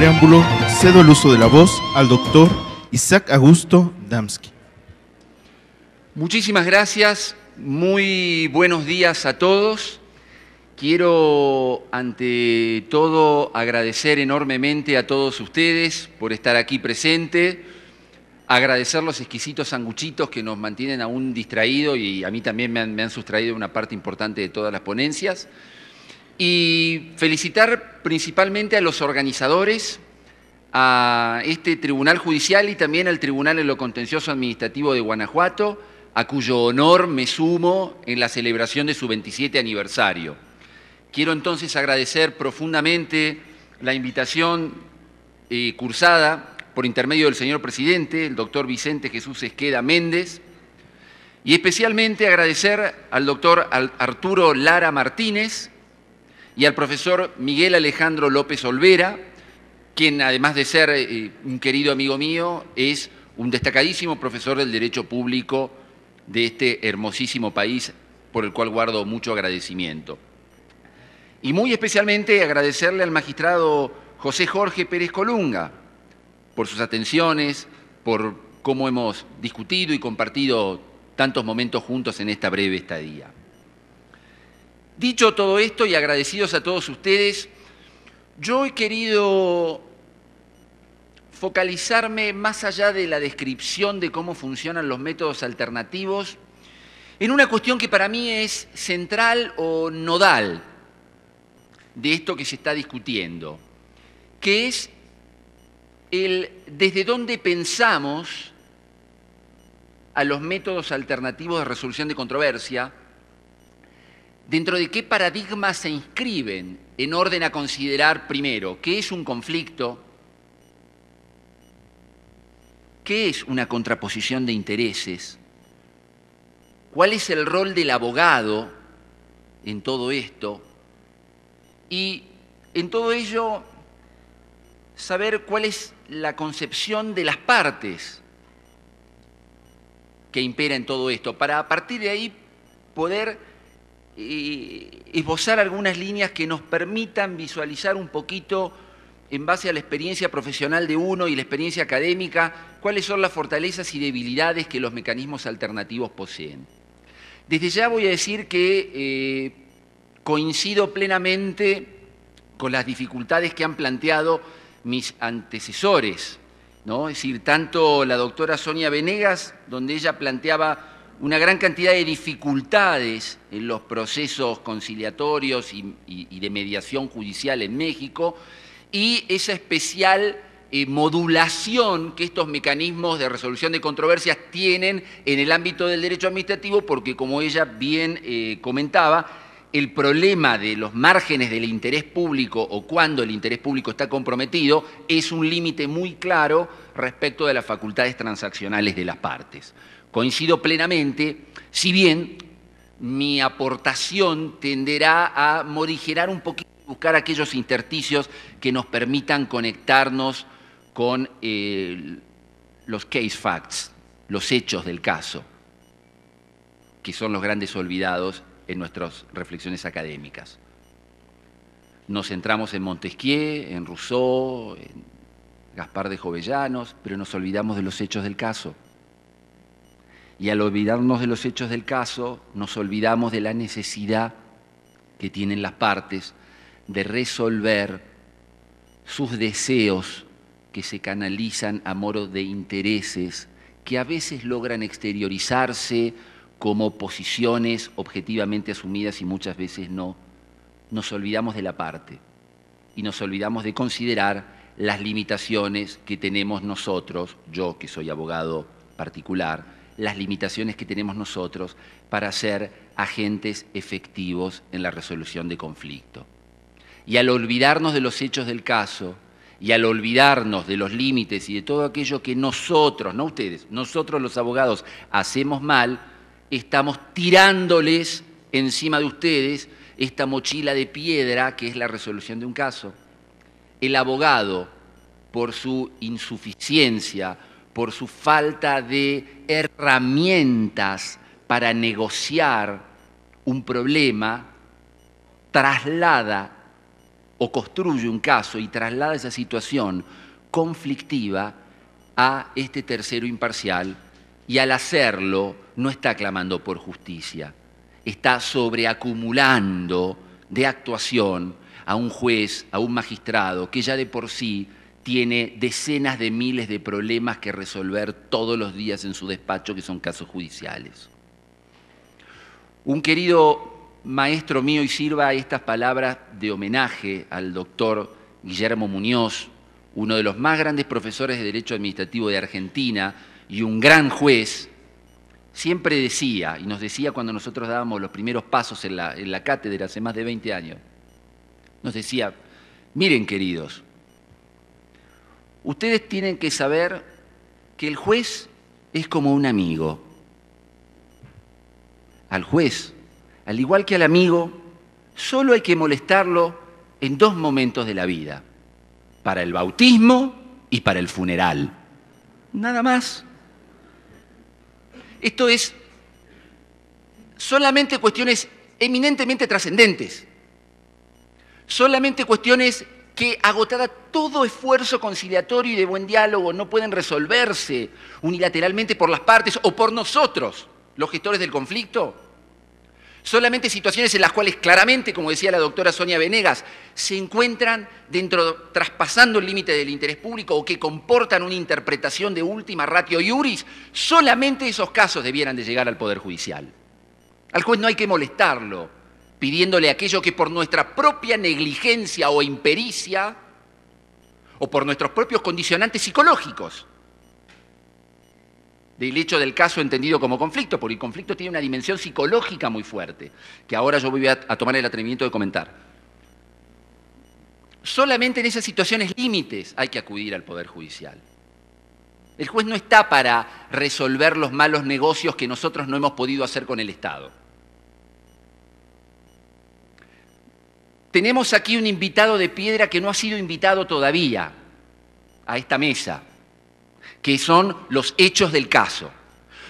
preámbulo, cedo el uso de la voz al doctor Isaac Augusto Damski. Muchísimas gracias, muy buenos días a todos. Quiero, ante todo, agradecer enormemente a todos ustedes por estar aquí presente, agradecer los exquisitos sanguchitos que nos mantienen aún distraídos y a mí también me han sustraído una parte importante de todas las ponencias. Y felicitar principalmente a los organizadores, a este Tribunal Judicial y también al Tribunal en lo Contencioso Administrativo de Guanajuato, a cuyo honor me sumo en la celebración de su 27 aniversario. Quiero entonces agradecer profundamente la invitación cursada por intermedio del señor presidente, el doctor Vicente Jesús Esqueda Méndez, y especialmente agradecer al doctor Arturo Lara Martínez y al profesor Miguel Alejandro López Olvera, quien además de ser un querido amigo mío, es un destacadísimo profesor del Derecho Público de este hermosísimo país, por el cual guardo mucho agradecimiento. Y muy especialmente agradecerle al magistrado José Jorge Pérez Colunga por sus atenciones, por cómo hemos discutido y compartido tantos momentos juntos en esta breve estadía. Dicho todo esto y agradecidos a todos ustedes, yo he querido focalizarme más allá de la descripción de cómo funcionan los métodos alternativos en una cuestión que para mí es central o nodal de esto que se está discutiendo, que es el desde dónde pensamos a los métodos alternativos de resolución de controversia, dentro de qué paradigmas se inscriben en orden a considerar primero qué es un conflicto, qué es una contraposición de intereses, cuál es el rol del abogado en todo esto y en todo ello saber cuál es la concepción de las partes que impera en todo esto, para a partir de ahí poder esbozar algunas líneas que nos permitan visualizar un poquito, en base a la experiencia profesional de uno y la experiencia académica, cuáles son las fortalezas y debilidades que los mecanismos alternativos poseen. Desde ya voy a decir que coincido plenamente con las dificultades que han planteado mis antecesores, ¿no? Es decir, tanto la doctora Sonia Venegas, donde ella planteaba una gran cantidad de dificultades en los procesos conciliatorios y de mediación judicial en México, y esa especial modulación que estos mecanismos de resolución de controversias tienen en el ámbito del derecho administrativo, porque como ella bien comentaba, el problema de los márgenes del interés público o cuando el interés público está comprometido es un límite muy claro respecto de las facultades transaccionales de las partes. Coincido plenamente, si bien mi aportación tenderá a morigerar un poquito, buscar aquellos intersticios que nos permitan conectarnos con los case facts, los hechos del caso, que son los grandes olvidados en nuestras reflexiones académicas. Nos centramos en Montesquieu, en Rousseau, en Gaspar de Jovellanos, pero nos olvidamos de los hechos del caso. Y al olvidarnos de los hechos del caso, nos olvidamos de la necesidad que tienen las partes de resolver sus deseos que se canalizan a modo de intereses que a veces logran exteriorizarse como posiciones objetivamente asumidas y muchas veces no. Nos olvidamos de la parte y nos olvidamos de considerar las limitaciones que tenemos nosotros, yo que soy abogado particular, las limitaciones que tenemos nosotros para ser agentes efectivos en la resolución de conflicto. Y al olvidarnos de los hechos del caso y al olvidarnos de los límites y de todo aquello que nosotros, no ustedes, nosotros los abogados hacemos mal, estamos tirándoles encima de ustedes esta mochila de piedra que es la resolución de un caso. El abogado, por su insuficiencia, por su falta de herramientas para negociar un problema, traslada o construye un caso y traslada esa situación conflictiva a este tercero imparcial, y al hacerlo no está clamando por justicia, está sobreacumulando de actuación a un juez, a un magistrado que ya de por sí tiene decenas de miles de problemas que resolver todos los días en su despacho, que son casos judiciales. Un querido maestro mío, y sirva estas palabras de homenaje al doctor Guillermo Muñoz, uno de los más grandes profesores de Derecho Administrativo de Argentina y un gran juez, siempre decía, y nos decía cuando nosotros dábamos los primeros pasos en la cátedra hace más de 20 años, nos decía: miren, queridos, ustedes tienen que saber que el juez es como un amigo. Al juez, al igual que al amigo, solo hay que molestarlo en 2 momentos de la vida: para el bautismo y para el funeral. Nada más. Esto es solamente cuestiones eminentemente trascendentes, solamente cuestiones que, agotada todo esfuerzo conciliatorio y de buen diálogo, no pueden resolverse unilateralmente por las partes o por nosotros, los gestores del conflicto. Solamente situaciones en las cuales claramente, como decía la doctora Sonia Venegas, se encuentran traspasando el límite del interés público o que comportan una interpretación de última ratio iuris, solamente esos casos debieran de llegar al Poder Judicial. Al juez no hay que molestarlo, pidiéndole aquello que por nuestra propia negligencia o impericia, o por nuestros propios condicionantes psicológicos, del hecho del caso entendido como conflicto, porque el conflicto tiene una dimensión psicológica muy fuerte, que ahora yo voy a tomar el atrevimiento de comentar. Solamente en esas situaciones límites hay que acudir al Poder Judicial. El juez no está para resolver los malos negocios que nosotros no hemos podido hacer con el Estado. Tenemos aquí un invitado de piedra que no ha sido invitado todavía a esta mesa, que son los hechos del caso.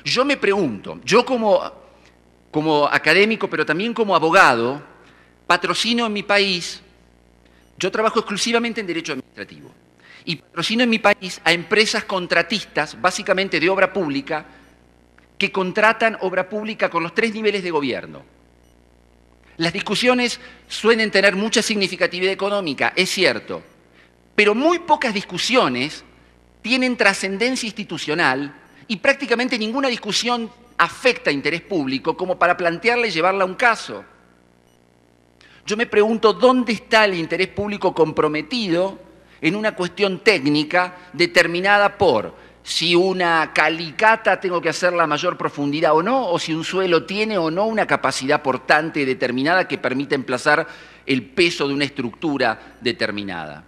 Yo me pregunto, yo como académico, pero también como abogado, patrocino en mi país, yo trabajo exclusivamente en derecho administrativo, y patrocino en mi país a empresas contratistas, básicamente de obra pública, que contratan obra pública con los 3 niveles de gobierno. Las discusiones suelen tener mucha significatividad económica, es cierto, pero muy pocas discusiones tienen trascendencia institucional y prácticamente ninguna discusión afecta a interés público como para plantearla y llevarla a un caso. Yo me pregunto dónde está el interés público comprometido en una cuestión técnica determinada por si una calicata tengo que hacerla a mayor profundidad o no, o si un suelo tiene o no una capacidad portante determinada que permita emplazar el peso de una estructura determinada.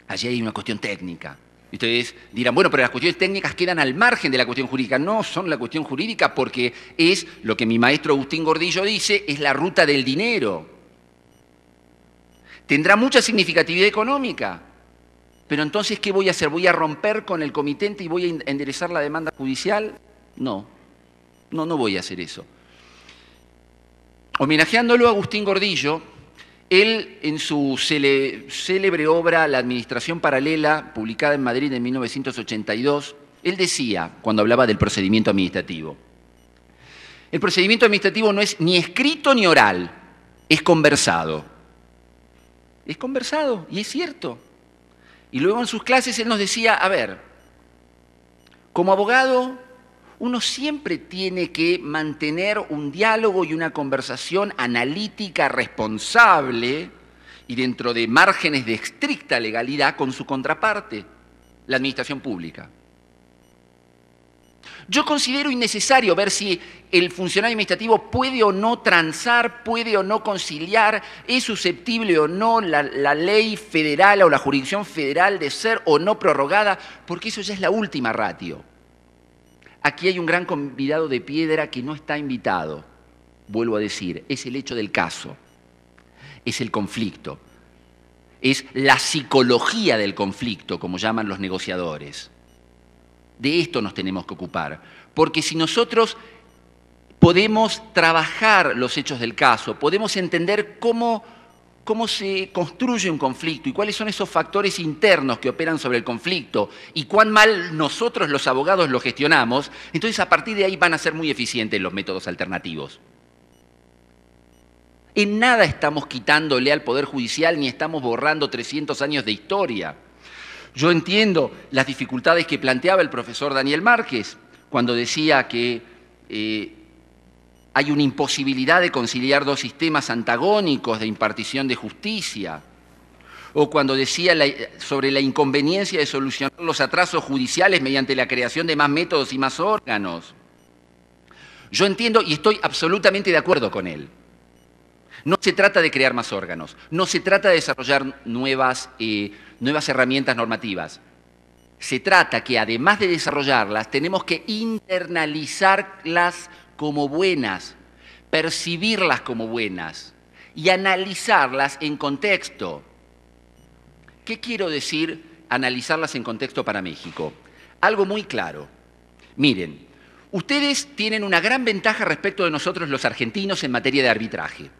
Allí hay una cuestión técnica. Y ustedes dirán, bueno, pero las cuestiones técnicas quedan al margen de la cuestión jurídica. No son la cuestión jurídica porque es lo que mi maestro Agustín Gordillo dice, es la ruta del dinero. Tendrá mucha significatividad económica, pero entonces, ¿qué voy a hacer? ¿Voy a romper con el comitente y voy a enderezar la demanda judicial? No voy a hacer eso. Homenajeándolo a Agustín Gordillo, él, en su célebre obra La Administración Paralela, publicada en Madrid en 1982, él decía, cuando hablaba del procedimiento administrativo, el procedimiento administrativo no es ni escrito ni oral, es conversado. Es conversado, y es cierto. Y luego en sus clases él nos decía, a ver, como abogado, uno siempre tiene que mantener un diálogo y una conversación analítica, responsable y dentro de márgenes de estricta legalidad con su contraparte, la administración pública. Yo considero innecesario ver si el funcionario administrativo puede o no transar, puede o no conciliar, es susceptible o no la ley federal o la jurisdicción federal de ser o no prorrogada, porque eso ya es la última ratio. Aquí hay un gran convidado de piedra que no está invitado, vuelvo a decir, es el hecho del caso, es el conflicto, es la psicología del conflicto, como llaman los negociadores. De esto nos tenemos que ocupar, porque si nosotros podemos trabajar los hechos del caso, podemos entender cómo cómo se construye un conflicto y cuáles son esos factores internos que operan sobre el conflicto y cuán mal nosotros los abogados lo gestionamos, entonces a partir de ahí van a ser muy eficientes los métodos alternativos. En nada estamos quitándole al Poder Judicial ni estamos borrando 300 años de historia. Yo entiendo las dificultades que planteaba el profesor Daniel Márquez cuando decía que hay una imposibilidad de conciliar dos sistemas antagónicos de impartición de justicia, o cuando decía sobre la inconveniencia de solucionar los atrasos judiciales mediante la creación de más métodos y más órganos. Yo entiendo y estoy absolutamente de acuerdo con él. No se trata de crear más órganos, no se trata de desarrollar nuevas herramientas normativas. Se trata que además de desarrollarlas, tenemos que internalizarlas como buenas, percibirlas como buenas y analizarlas en contexto. ¿Qué quiero decir analizarlas en contexto para México? Algo muy claro. Miren, ustedes tienen una gran ventaja respecto de nosotros los argentinos en materia de arbitraje.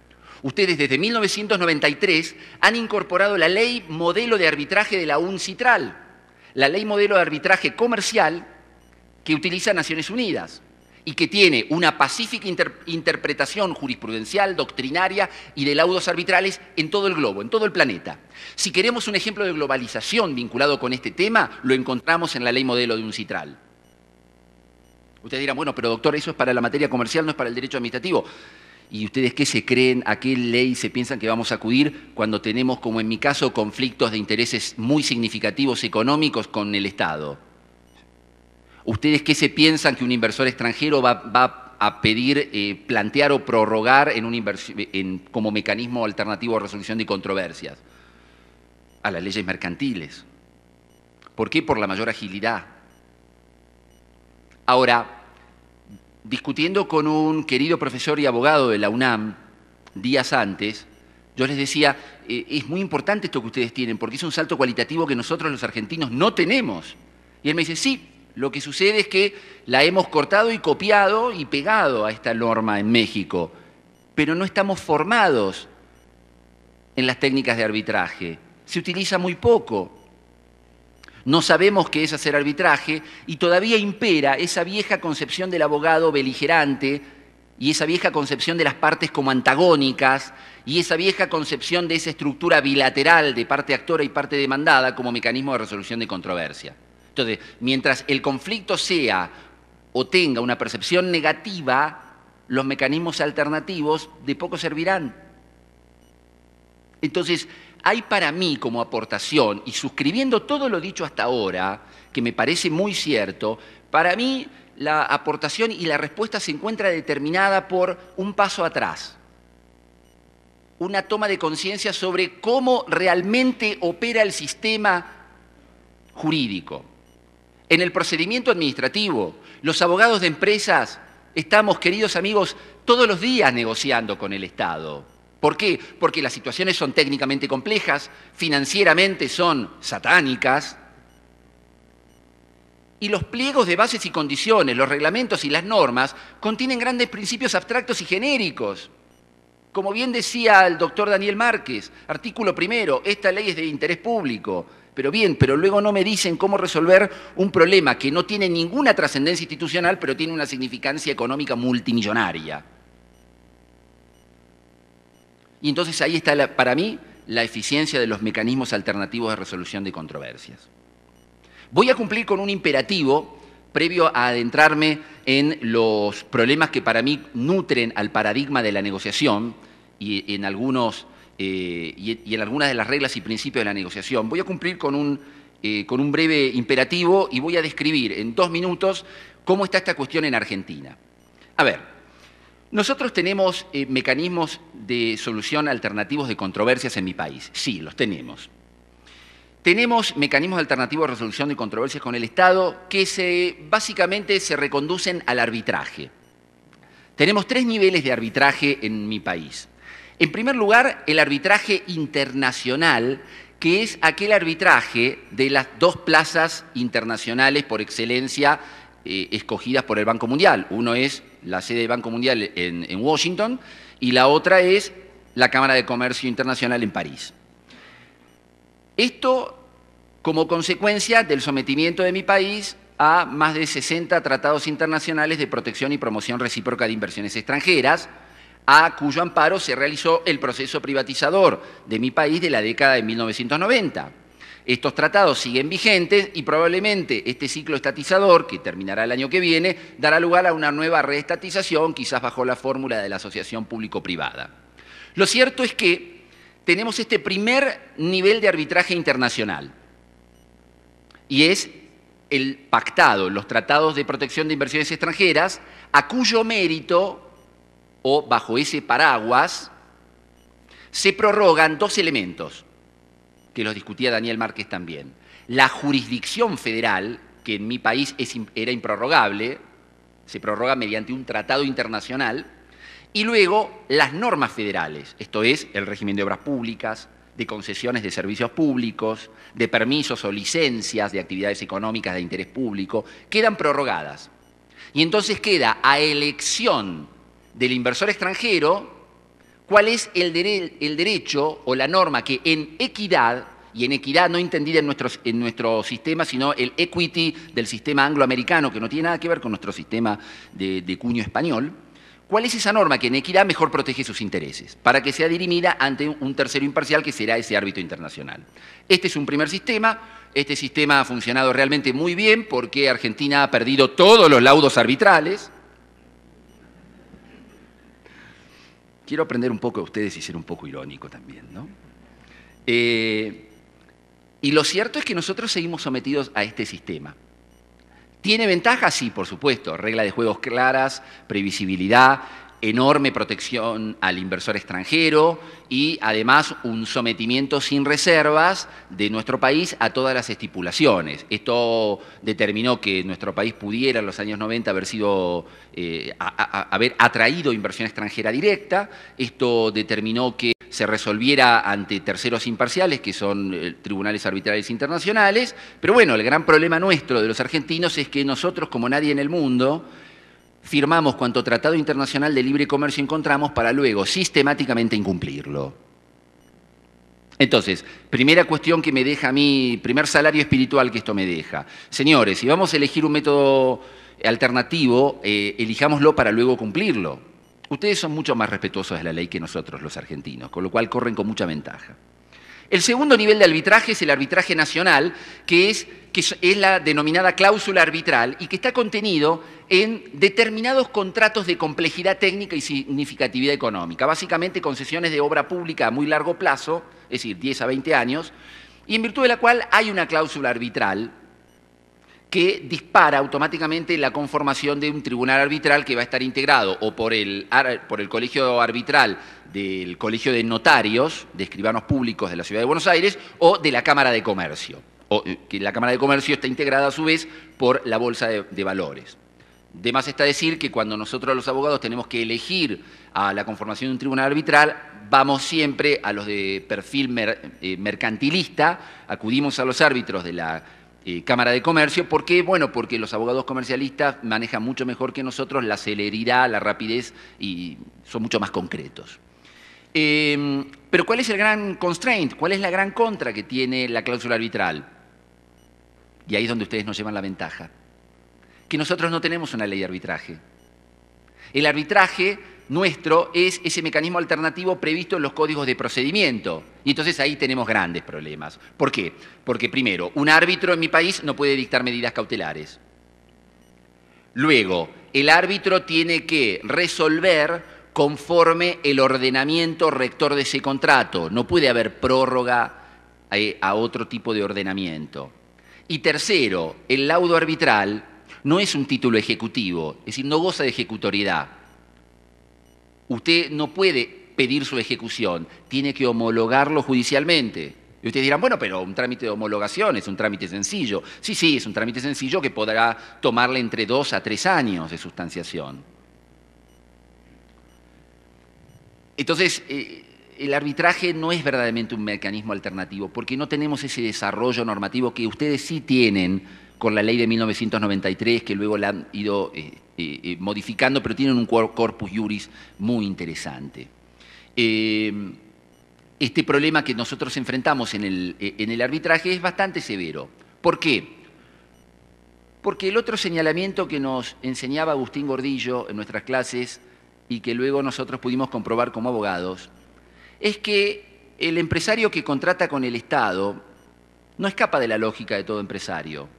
Ustedes desde 1993 han incorporado la ley modelo de arbitraje de la UNCITRAL, la ley modelo de arbitraje comercial que utiliza Naciones Unidas y que tiene una pacífica interpretación jurisprudencial, doctrinaria y de laudos arbitrales en todo el globo, en todo el planeta. Si queremos un ejemplo de globalización vinculado con este tema, lo encontramos en la ley modelo de UNCITRAL. Ustedes dirán, bueno, pero doctor, eso es para la materia comercial, no es para el derecho administrativo. ¿Y ustedes qué se creen? ¿A qué ley se piensan que vamos a acudir cuando tenemos, como en mi caso, conflictos de intereses muy significativos económicos con el Estado? ¿Ustedes qué se piensan que un inversor extranjero va a pedir plantear o prorrogar como mecanismo alternativo de resolución de controversias? A las leyes mercantiles. ¿Por qué? Por la mayor agilidad. Ahora, discutiendo con un querido profesor y abogado de la UNAM días antes, yo les decía, es muy importante esto que ustedes tienen porque es un salto cualitativo que nosotros los argentinos no tenemos. Y él me dice, sí, lo que sucede es que la hemos cortado y copiado y pegado a esta norma en México, pero no estamos formados en las técnicas de arbitraje. Se utiliza muy poco. No sabemos qué es hacer arbitraje y todavía impera esa vieja concepción del abogado beligerante y esa vieja concepción de las partes como antagónicas y esa vieja concepción de esa estructura bilateral de parte actora y parte demandada como mecanismo de resolución de controversia. Entonces, mientras el conflicto sea o tenga una percepción negativa, los mecanismos alternativos de poco servirán. Entonces, hay para mí como aportación, y suscribiendo todo lo dicho hasta ahora, que me parece muy cierto, para mí la aportación y la respuesta se encuentra determinada por un paso atrás, una toma de conciencia sobre cómo realmente opera el sistema jurídico. En el procedimiento administrativo, los abogados de empresas estamos, queridos amigos, todos los días negociando con el Estado. ¿Por qué? Porque las situaciones son técnicamente complejas, financieramente son satánicas, y los pliegos de bases y condiciones, los reglamentos y las normas contienen grandes principios abstractos y genéricos. Como bien decía el doctor Daniel Márquez, artículo primero, esta ley es de interés público. Pero bien, pero luego no me dicen cómo resolver un problema que no tiene ninguna trascendencia institucional, pero tiene una significancia económica multimillonaria. Y entonces ahí está, para mí, la eficiencia de los mecanismos alternativos de resolución de controversias. Voy a cumplir con un imperativo previo a adentrarme en los problemas que para mí nutren al paradigma de la negociación y en algunas de las reglas y principios de la negociación. Voy a cumplir con un breve imperativo y voy a describir en 2 minutos cómo está esta cuestión en Argentina. A ver. Nosotros tenemos mecanismos de solución alternativos de controversias en mi país. Sí, los tenemos. Tenemos mecanismos alternativos de resolución de controversias con el Estado que básicamente se reconducen al arbitraje. Tenemos 3 niveles de arbitraje en mi país. En primer lugar, el arbitraje internacional, que es aquel arbitraje de las 2 plazas internacionales por excelencia escogidas por el Banco Mundial. Uno es la sede del Banco Mundial en Washington y la otra es la Cámara de Comercio Internacional en París. Esto como consecuencia del sometimiento de mi país a más de 60 tratados internacionales de protección y promoción recíproca de inversiones extranjeras, a cuyo amparo se realizó el proceso privatizador de mi país de la década de 1990. Estos tratados siguen vigentes y probablemente este ciclo estatizador, que terminará el año que viene, dará lugar a una nueva reestatización, quizás bajo la fórmula de la asociación público-privada. Lo cierto es que tenemos este primer nivel de arbitraje internacional, y es el pactado, los tratados de protección de inversiones extranjeras, a cuyo mérito, o bajo ese paraguas, se prorrogan dos elementos, que los discutía Daniel Márquez también. La jurisdicción federal, que en mi país era improrrogable, se prorroga mediante un tratado internacional, y luego las normas federales, esto es, el régimen de obras públicas, de concesiones de servicios públicos, de permisos o licencias de actividades económicas de interés público, quedan prorrogadas. Y entonces queda a elección del inversor extranjero cuál es el derecho o la norma que en equidad, y en equidad no entendida en nuestro sistema, sino el equity del sistema angloamericano, que no tiene nada que ver con nuestro sistema de cuño español, ¿cuál es esa norma que en equidad mejor protege sus intereses? Para que sea dirimida ante un tercero imparcial que será ese árbitro internacional. Este es un primer sistema. Este sistema ha funcionado realmente muy bien porque Argentina ha perdido todos los laudos arbitrales. Quiero aprender un poco de ustedes y ser un poco irónico también, ¿no? Y lo cierto es que nosotros seguimos sometidos a este sistema. ¿Tiene ventajas? Sí, por supuesto. Reglas de juegos claras, previsibilidad, enorme protección al inversor extranjero y además un sometimiento sin reservas de nuestro país a todas las estipulaciones. Esto determinó que nuestro país pudiera en los años 90 haber atraído inversión extranjera directa. Esto determinó que se resolviera ante terceros imparciales, que son tribunales arbitrales internacionales. Pero bueno, el gran problema nuestro de los argentinos es que nosotros, como nadie en el mundo, firmamos cuanto tratado internacional de libre comercio encontramos para luego sistemáticamente incumplirlo. Entonces, primera cuestión que me deja a mí, primer salario espiritual que esto me deja. Señores, si vamos a elegir un método alternativo, elijámoslo para luego cumplirlo. Ustedes son mucho más respetuosos de la ley que nosotros, los argentinos, con lo cual corren con mucha ventaja. El segundo nivel de arbitraje es el arbitraje nacional, que es la denominada cláusula arbitral y que está contenido en determinados contratos de complejidad técnica y significatividad económica, básicamente concesiones de obra pública a muy largo plazo, es decir, 10 a 20 años, y en virtud de la cual hay una cláusula arbitral que dispara automáticamente la conformación de un tribunal arbitral que va a estar integrado o por el colegio arbitral del Colegio de Notarios, de Escribanos Públicos de la Ciudad de Buenos Aires, o de la Cámara de Comercio, o que la Cámara de Comercio está integrada a su vez por la Bolsa de Valores. De más está decir que cuando nosotros los abogados tenemos que elegir a la conformación de un tribunal arbitral, vamos siempre a los de perfil mercantilista, acudimos a los árbitros de la Cámara de Comercio. ¿Por qué? Bueno, porque los abogados comercialistas manejan mucho mejor que nosotros la celeridad, la rapidez y son mucho más concretos. Pero ¿cuál es el gran constraint? ¿Cuál es la gran contra que tiene la cláusula arbitral? Y ahí es donde ustedes nos llevan la ventaja. Que nosotros no tenemos una ley de arbitraje. El arbitraje nuestro es ese mecanismo alternativo previsto en los códigos de procedimiento. Y entonces ahí tenemos grandes problemas. ¿Por qué? Porque primero, un árbitro en mi país no puede dictar medidas cautelares. Luego, el árbitro tiene que resolver conforme el ordenamiento rector de ese contrato. No puede haber prórroga a otro tipo de ordenamiento. Y tercero, el laudo arbitral no es un título ejecutivo, es decir, no goza de ejecutoriedad. Usted no puede pedir su ejecución, tiene que homologarlo judicialmente. Y ustedes dirán, bueno, pero un trámite de homologación es un trámite sencillo. Sí, es un trámite sencillo que podrá tomarle entre 2 a 3 años de sustanciación. Entonces, el arbitraje no es verdaderamente un mecanismo alternativo porque no tenemos ese desarrollo normativo que ustedes sí tienen con la ley de 1993, que luego la han ido modificando, pero tienen un corpus juris muy interesante. Este problema que nosotros enfrentamos en el arbitraje es bastante severo. ¿Por qué? Porque el otro señalamiento que nos enseñaba Agustín Gordillo en nuestras clases y que luego nosotros pudimos comprobar como abogados, es que el empresario que contrata con el Estado no escapa de la lógica de todo empresario.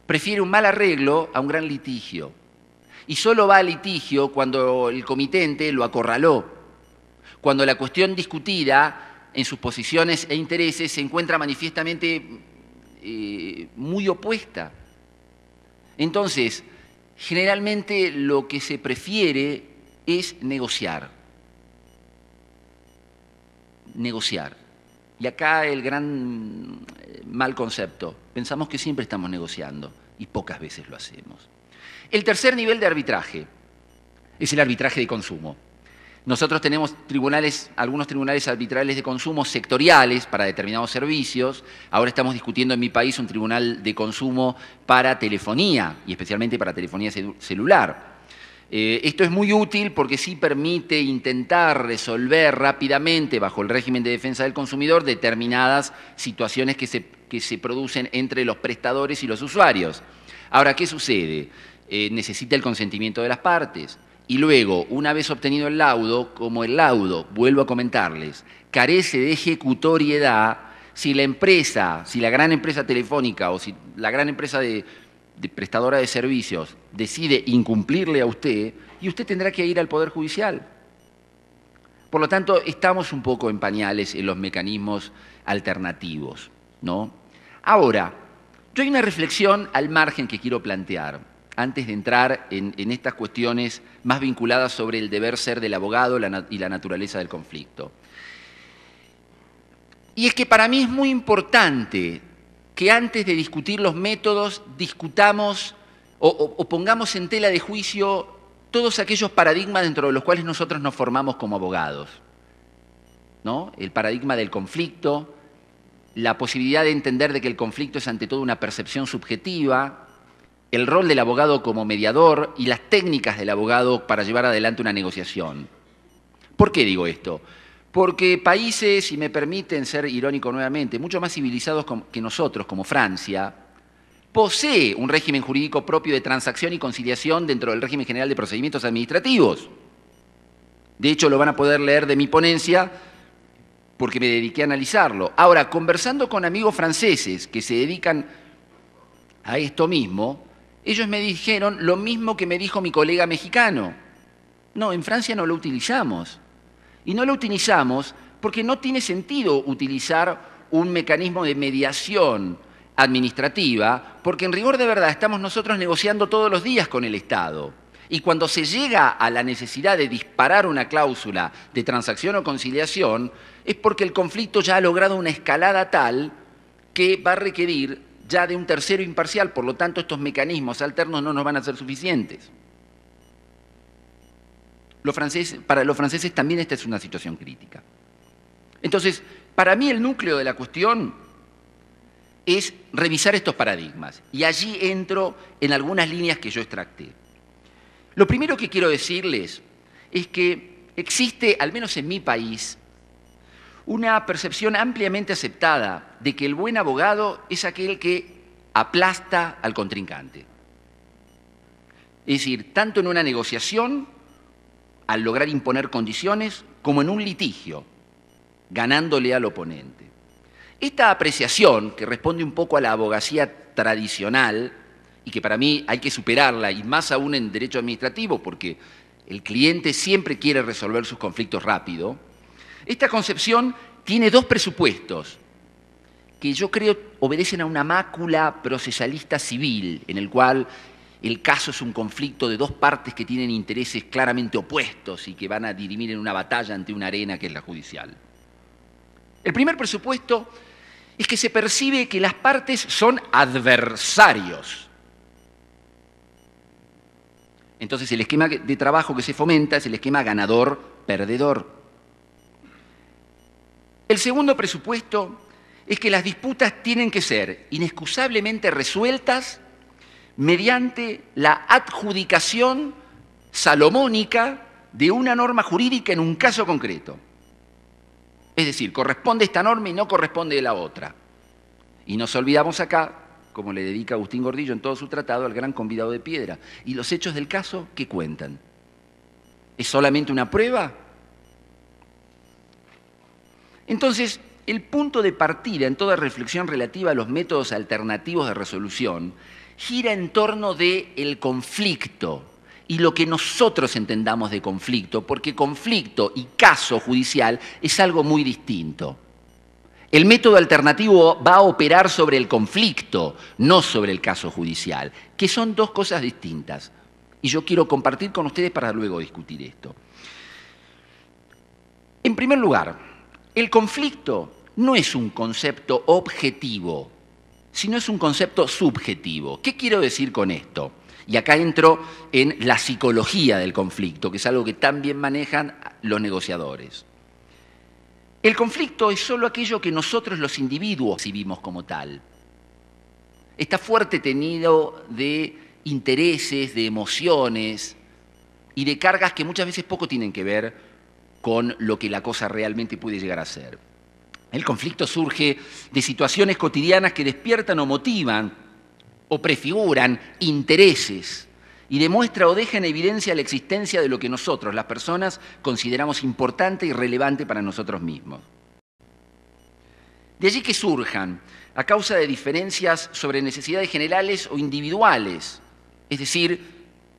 Prefiere un mal arreglo a un gran litigio. Y solo va al litigio cuando el comitente lo acorraló, cuando la cuestión discutida en sus posiciones e intereses se encuentra manifiestamente muy opuesta. Entonces, generalmente lo que se prefiere es negociar. Negociar. Y acá el gran mal concepto. Pensamos que siempre estamos negociando y pocas veces lo hacemos. El tercer nivel de arbitraje es el arbitraje de consumo. Nosotros tenemos algunos tribunales arbitrales de consumo sectoriales para determinados servicios. Ahora estamos discutiendo en mi país un tribunal de consumo para telefonía y especialmente para telefonía celular. Esto es muy útil porque sí permite intentar resolver rápidamente, bajo el régimen de defensa del consumidor, determinadas situaciones que se producen entre los prestadores y los usuarios. Ahora, ¿qué sucede? Necesita el consentimiento de las partes. Y luego, una vez obtenido el laudo, como el laudo, vuelvo a comentarles, carece de ejecutoriedad, si la gran empresa telefónica o si la gran empresa de prestadora de servicios decide incumplirle a usted, y usted tendrá que ir al Poder Judicial. Por lo tanto, estamos un poco en pañales en los mecanismos alternativos, ¿no? Ahora, yo hay una reflexión al margen que quiero plantear antes de entrar en estas cuestiones más vinculadas sobre el deber ser del abogado y la naturaleza del conflicto. Y es que para mí es muy importante que antes de discutir los métodos discutamos o pongamos en tela de juicio todos aquellos paradigmas dentro de los cuales nosotros nos formamos como abogados, ¿no? El paradigma del conflicto, la posibilidad de entender de que el conflicto es ante todo una percepción subjetiva, el rol del abogado como mediador y las técnicas del abogado para llevar adelante una negociación. ¿Por qué digo esto? Porque países, si me permiten ser irónico nuevamente, mucho más civilizados que nosotros, como Francia, posee un régimen jurídico propio de transacción y conciliación dentro del régimen general de procedimientos administrativos. De hecho, lo van a poder leer de mi ponencia porque me dediqué a analizarlo. Ahora, conversando con amigos franceses que se dedican a esto mismo, ellos me dijeron lo mismo que me dijo mi colega mexicano. No, en Francia no lo utilizamos. Y no lo utilizamos porque no tiene sentido utilizar un mecanismo de mediación administrativa, porque en rigor de verdad estamos nosotros negociando todos los días con el Estado. Y cuando se llega a la necesidad de disparar una cláusula de transacción o conciliación, es porque el conflicto ya ha logrado una escalada tal que va a requerir ya de un tercero imparcial, por lo tanto estos mecanismos alternos no nos van a ser suficientes. Para los franceses también esta es una situación crítica. Entonces, para mí el núcleo de la cuestión es revisar estos paradigmas, y allí entro en algunas líneas que yo extracté. Lo primero que quiero decirles es que existe, al menos en mi país, una percepción ampliamente aceptada de que el buen abogado es aquel que aplasta al contrincante. Es decir, tanto en una negociación, al lograr imponer condiciones, como en un litigio, ganándole al oponente. Esta apreciación, que responde un poco a la abogacía tradicional, y que para mí hay que superarla, y más aún en derecho administrativo, porque el cliente siempre quiere resolver sus conflictos rápido, esta concepción tiene dos presupuestos que yo creo obedecen a una mácula procesalista civil, en el cual el caso es un conflicto de dos partes que tienen intereses claramente opuestos y que van a dirimir en una batalla ante una arena que es la judicial. El primer presupuesto es que se percibe que las partes son adversarios. Entonces el esquema de trabajo que se fomenta es el esquema ganador-perdedor. El segundo presupuesto es que las disputas tienen que ser inexcusablemente resueltas mediante la adjudicación salomónica de una norma jurídica en un caso concreto. Es decir, corresponde esta norma y no corresponde la otra. Y nos olvidamos acá, como le dedica Agustín Gordillo en todo su tratado, al gran convidado de piedra. ¿Y los hechos del caso qué cuentan? ¿Es solamente una prueba? Entonces, el punto de partida en toda reflexión relativa a los métodos alternativos de resolución gira en torno del conflicto y lo que nosotros entendamos de conflicto, porque conflicto y caso judicial es algo muy distinto. El método alternativo va a operar sobre el conflicto, no sobre el caso judicial, que son dos cosas distintas. Y yo quiero compartir con ustedes para luego discutir esto. En primer lugar, el conflicto no es un concepto objetivo, sino es un concepto subjetivo. ¿Qué quiero decir con esto? Y acá entro en la psicología del conflicto, que es algo que tan bien manejan los negociadores. El conflicto es solo aquello que nosotros los individuos vivimos como tal. Está fuerte tenido de intereses, de emociones y de cargas que muchas veces poco tienen que ver con lo que la cosa realmente puede llegar a ser. El conflicto surge de situaciones cotidianas que despiertan o motivan o prefiguran intereses y demuestra o deja en evidencia la existencia de lo que nosotros, las personas, consideramos importante y relevante para nosotros mismos. De allí que surjan, a causa de diferencias sobre necesidades generales o individuales, es decir,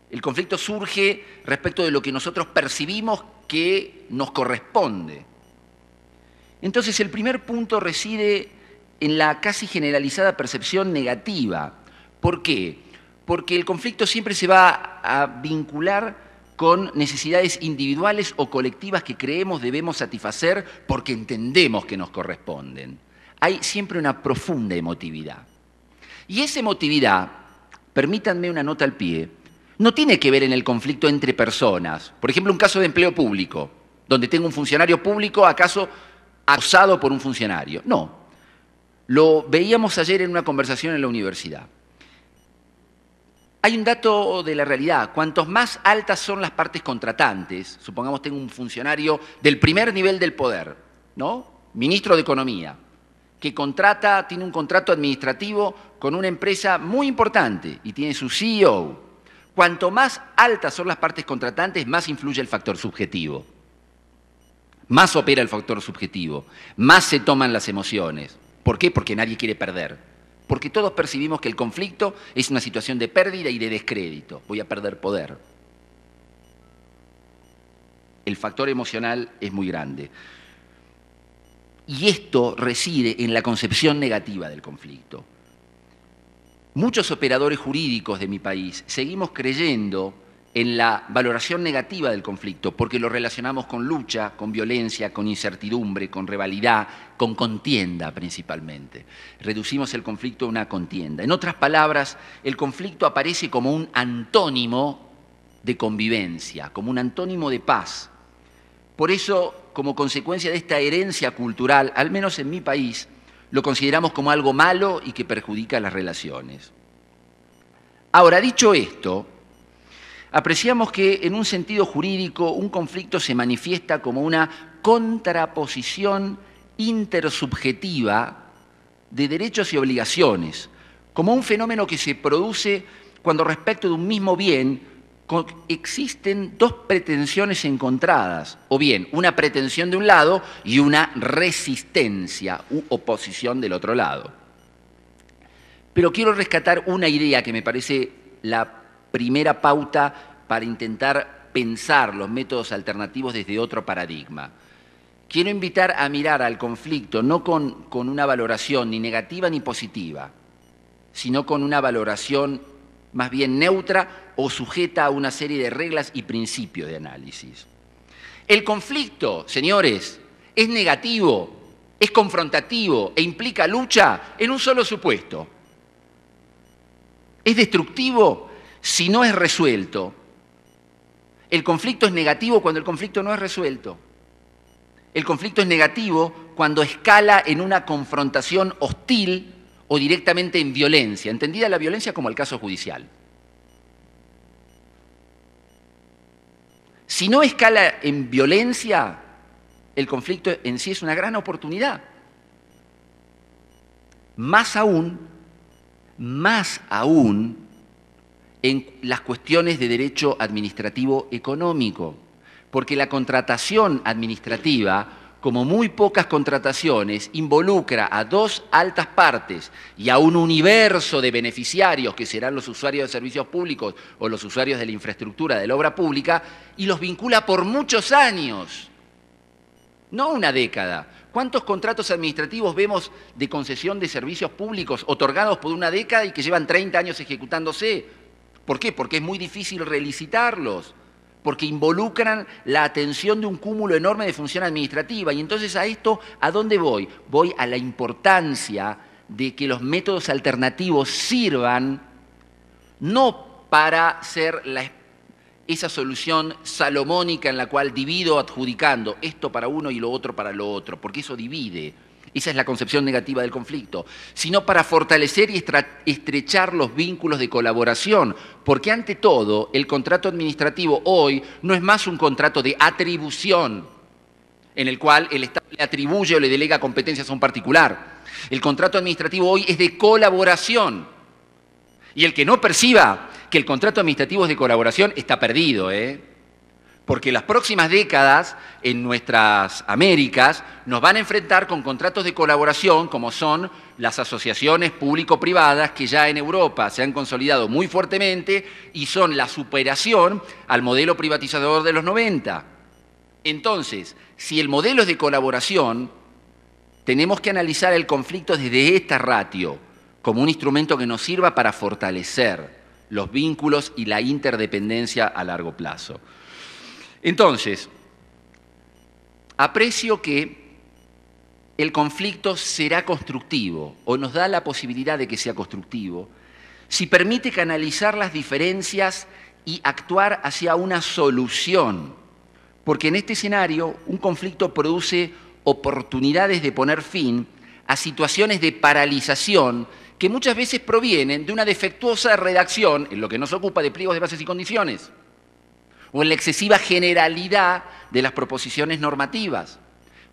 el conflicto surge respecto de lo que nosotros percibimos que nos corresponde. Entonces, el primer punto reside en la casi generalizada percepción negativa. ¿Por qué? Porque el conflicto siempre se va a vincular con necesidades individuales o colectivas que creemos debemos satisfacer porque entendemos que nos corresponden. Hay siempre una profunda emotividad. Y esa emotividad, permítanme una nota al pie, no tiene que ver en el conflicto entre personas. Por ejemplo, un caso de empleo público, donde tengo un funcionario público, acaso acosado por un funcionario. No, lo veíamos ayer en una conversación en la universidad. Hay un dato de la realidad. Cuantos más altas son las partes contratantes, supongamos tengo un funcionario del primer nivel del poder, ¿no? Ministro de Economía, que tiene un contrato administrativo con una empresa muy importante y tiene su CEO. Cuanto más altas son las partes contratantes, más influye el factor subjetivo. Más opera el factor subjetivo, más se toman las emociones. ¿Por qué? Porque nadie quiere perder. Porque todos percibimos que el conflicto es una situación de pérdida y de descrédito. Voy a perder poder. El factor emocional es muy grande. Y esto reside en la concepción negativa del conflicto. Muchos operadores jurídicos de mi país seguimos creyendo en la valoración negativa del conflicto, porque lo relacionamos con lucha, con violencia, con incertidumbre, con rivalidad, con contienda principalmente. Reducimos el conflicto a una contienda. En otras palabras, el conflicto aparece como un antónimo de convivencia, como un antónimo de paz. Por eso, como consecuencia de esta herencia cultural, al menos en mi país, lo consideramos como algo malo y que perjudica las relaciones. Ahora, dicho esto, apreciamos que en un sentido jurídico un conflicto se manifiesta como una contraposición intersubjetiva de derechos y obligaciones, como un fenómeno que se produce cuando respecto de un mismo bien existen dos pretensiones encontradas, o bien una pretensión de un lado y una resistencia u oposición del otro lado. Pero quiero rescatar una idea que me parece la primera pauta para intentar pensar los métodos alternativos desde otro paradigma. Quiero invitar a mirar al conflicto no con una valoración ni negativa ni positiva, sino con una valoración más bien neutra o sujeta a una serie de reglas y principios de análisis. El conflicto, señores, es negativo, es confrontativo e implica lucha en un solo supuesto. Es destructivo si no es resuelto. El conflicto es negativo cuando el conflicto no es resuelto. El conflicto es negativo cuando escala en una confrontación hostil o directamente en violencia, entendida la violencia como el caso judicial. Si no escala en violencia, el conflicto en sí es una gran oportunidad. Más aún en las cuestiones de derecho administrativo económico, porque la contratación administrativa, como muy pocas contrataciones, involucra a dos altas partes y a un universo de beneficiarios que serán los usuarios de servicios públicos o los usuarios de la infraestructura de la obra pública, y los vincula por muchos años, no una década. ¿Cuántos contratos administrativos vemos de concesión de servicios públicos otorgados por una década y que llevan 30 años ejecutándose? ¿Por qué? Porque es muy difícil relicitarlos, porque involucran la atención de un cúmulo enorme de función administrativa. Y entonces a esto, ¿a dónde voy? Voy a la importancia de que los métodos alternativos sirvan no para ser esa solución salomónica en la cual divido adjudicando esto para uno y lo otro para lo otro, porque eso divide. Esa es la concepción negativa del conflicto, sino para fortalecer y estrechar los vínculos de colaboración, porque ante todo el contrato administrativo hoy no es más un contrato de atribución, en el cual el Estado le atribuye o le delega competencias a un particular. El contrato administrativo hoy es de colaboración, y el que no perciba que el contrato administrativo es de colaboración está perdido, porque las próximas décadas en nuestras Américas nos van a enfrentar con contratos de colaboración como son las asociaciones público-privadas que ya en Europa se han consolidado muy fuertemente y son la superación al modelo privatizador de los 90. Entonces, si el modelo es de colaboración, tenemos que analizar el conflicto desde esta ratio como un instrumento que nos sirva para fortalecer los vínculos y la interdependencia a largo plazo. Entonces, aprecio que el conflicto será constructivo o nos da la posibilidad de que sea constructivo si permite canalizar las diferencias y actuar hacia una solución, porque en este escenario un conflicto produce oportunidades de poner fin a situaciones de paralización que muchas veces provienen de una defectuosa redacción, en lo que nos ocupa de pliegos de bases y condiciones, o en la excesiva generalidad de las proposiciones normativas.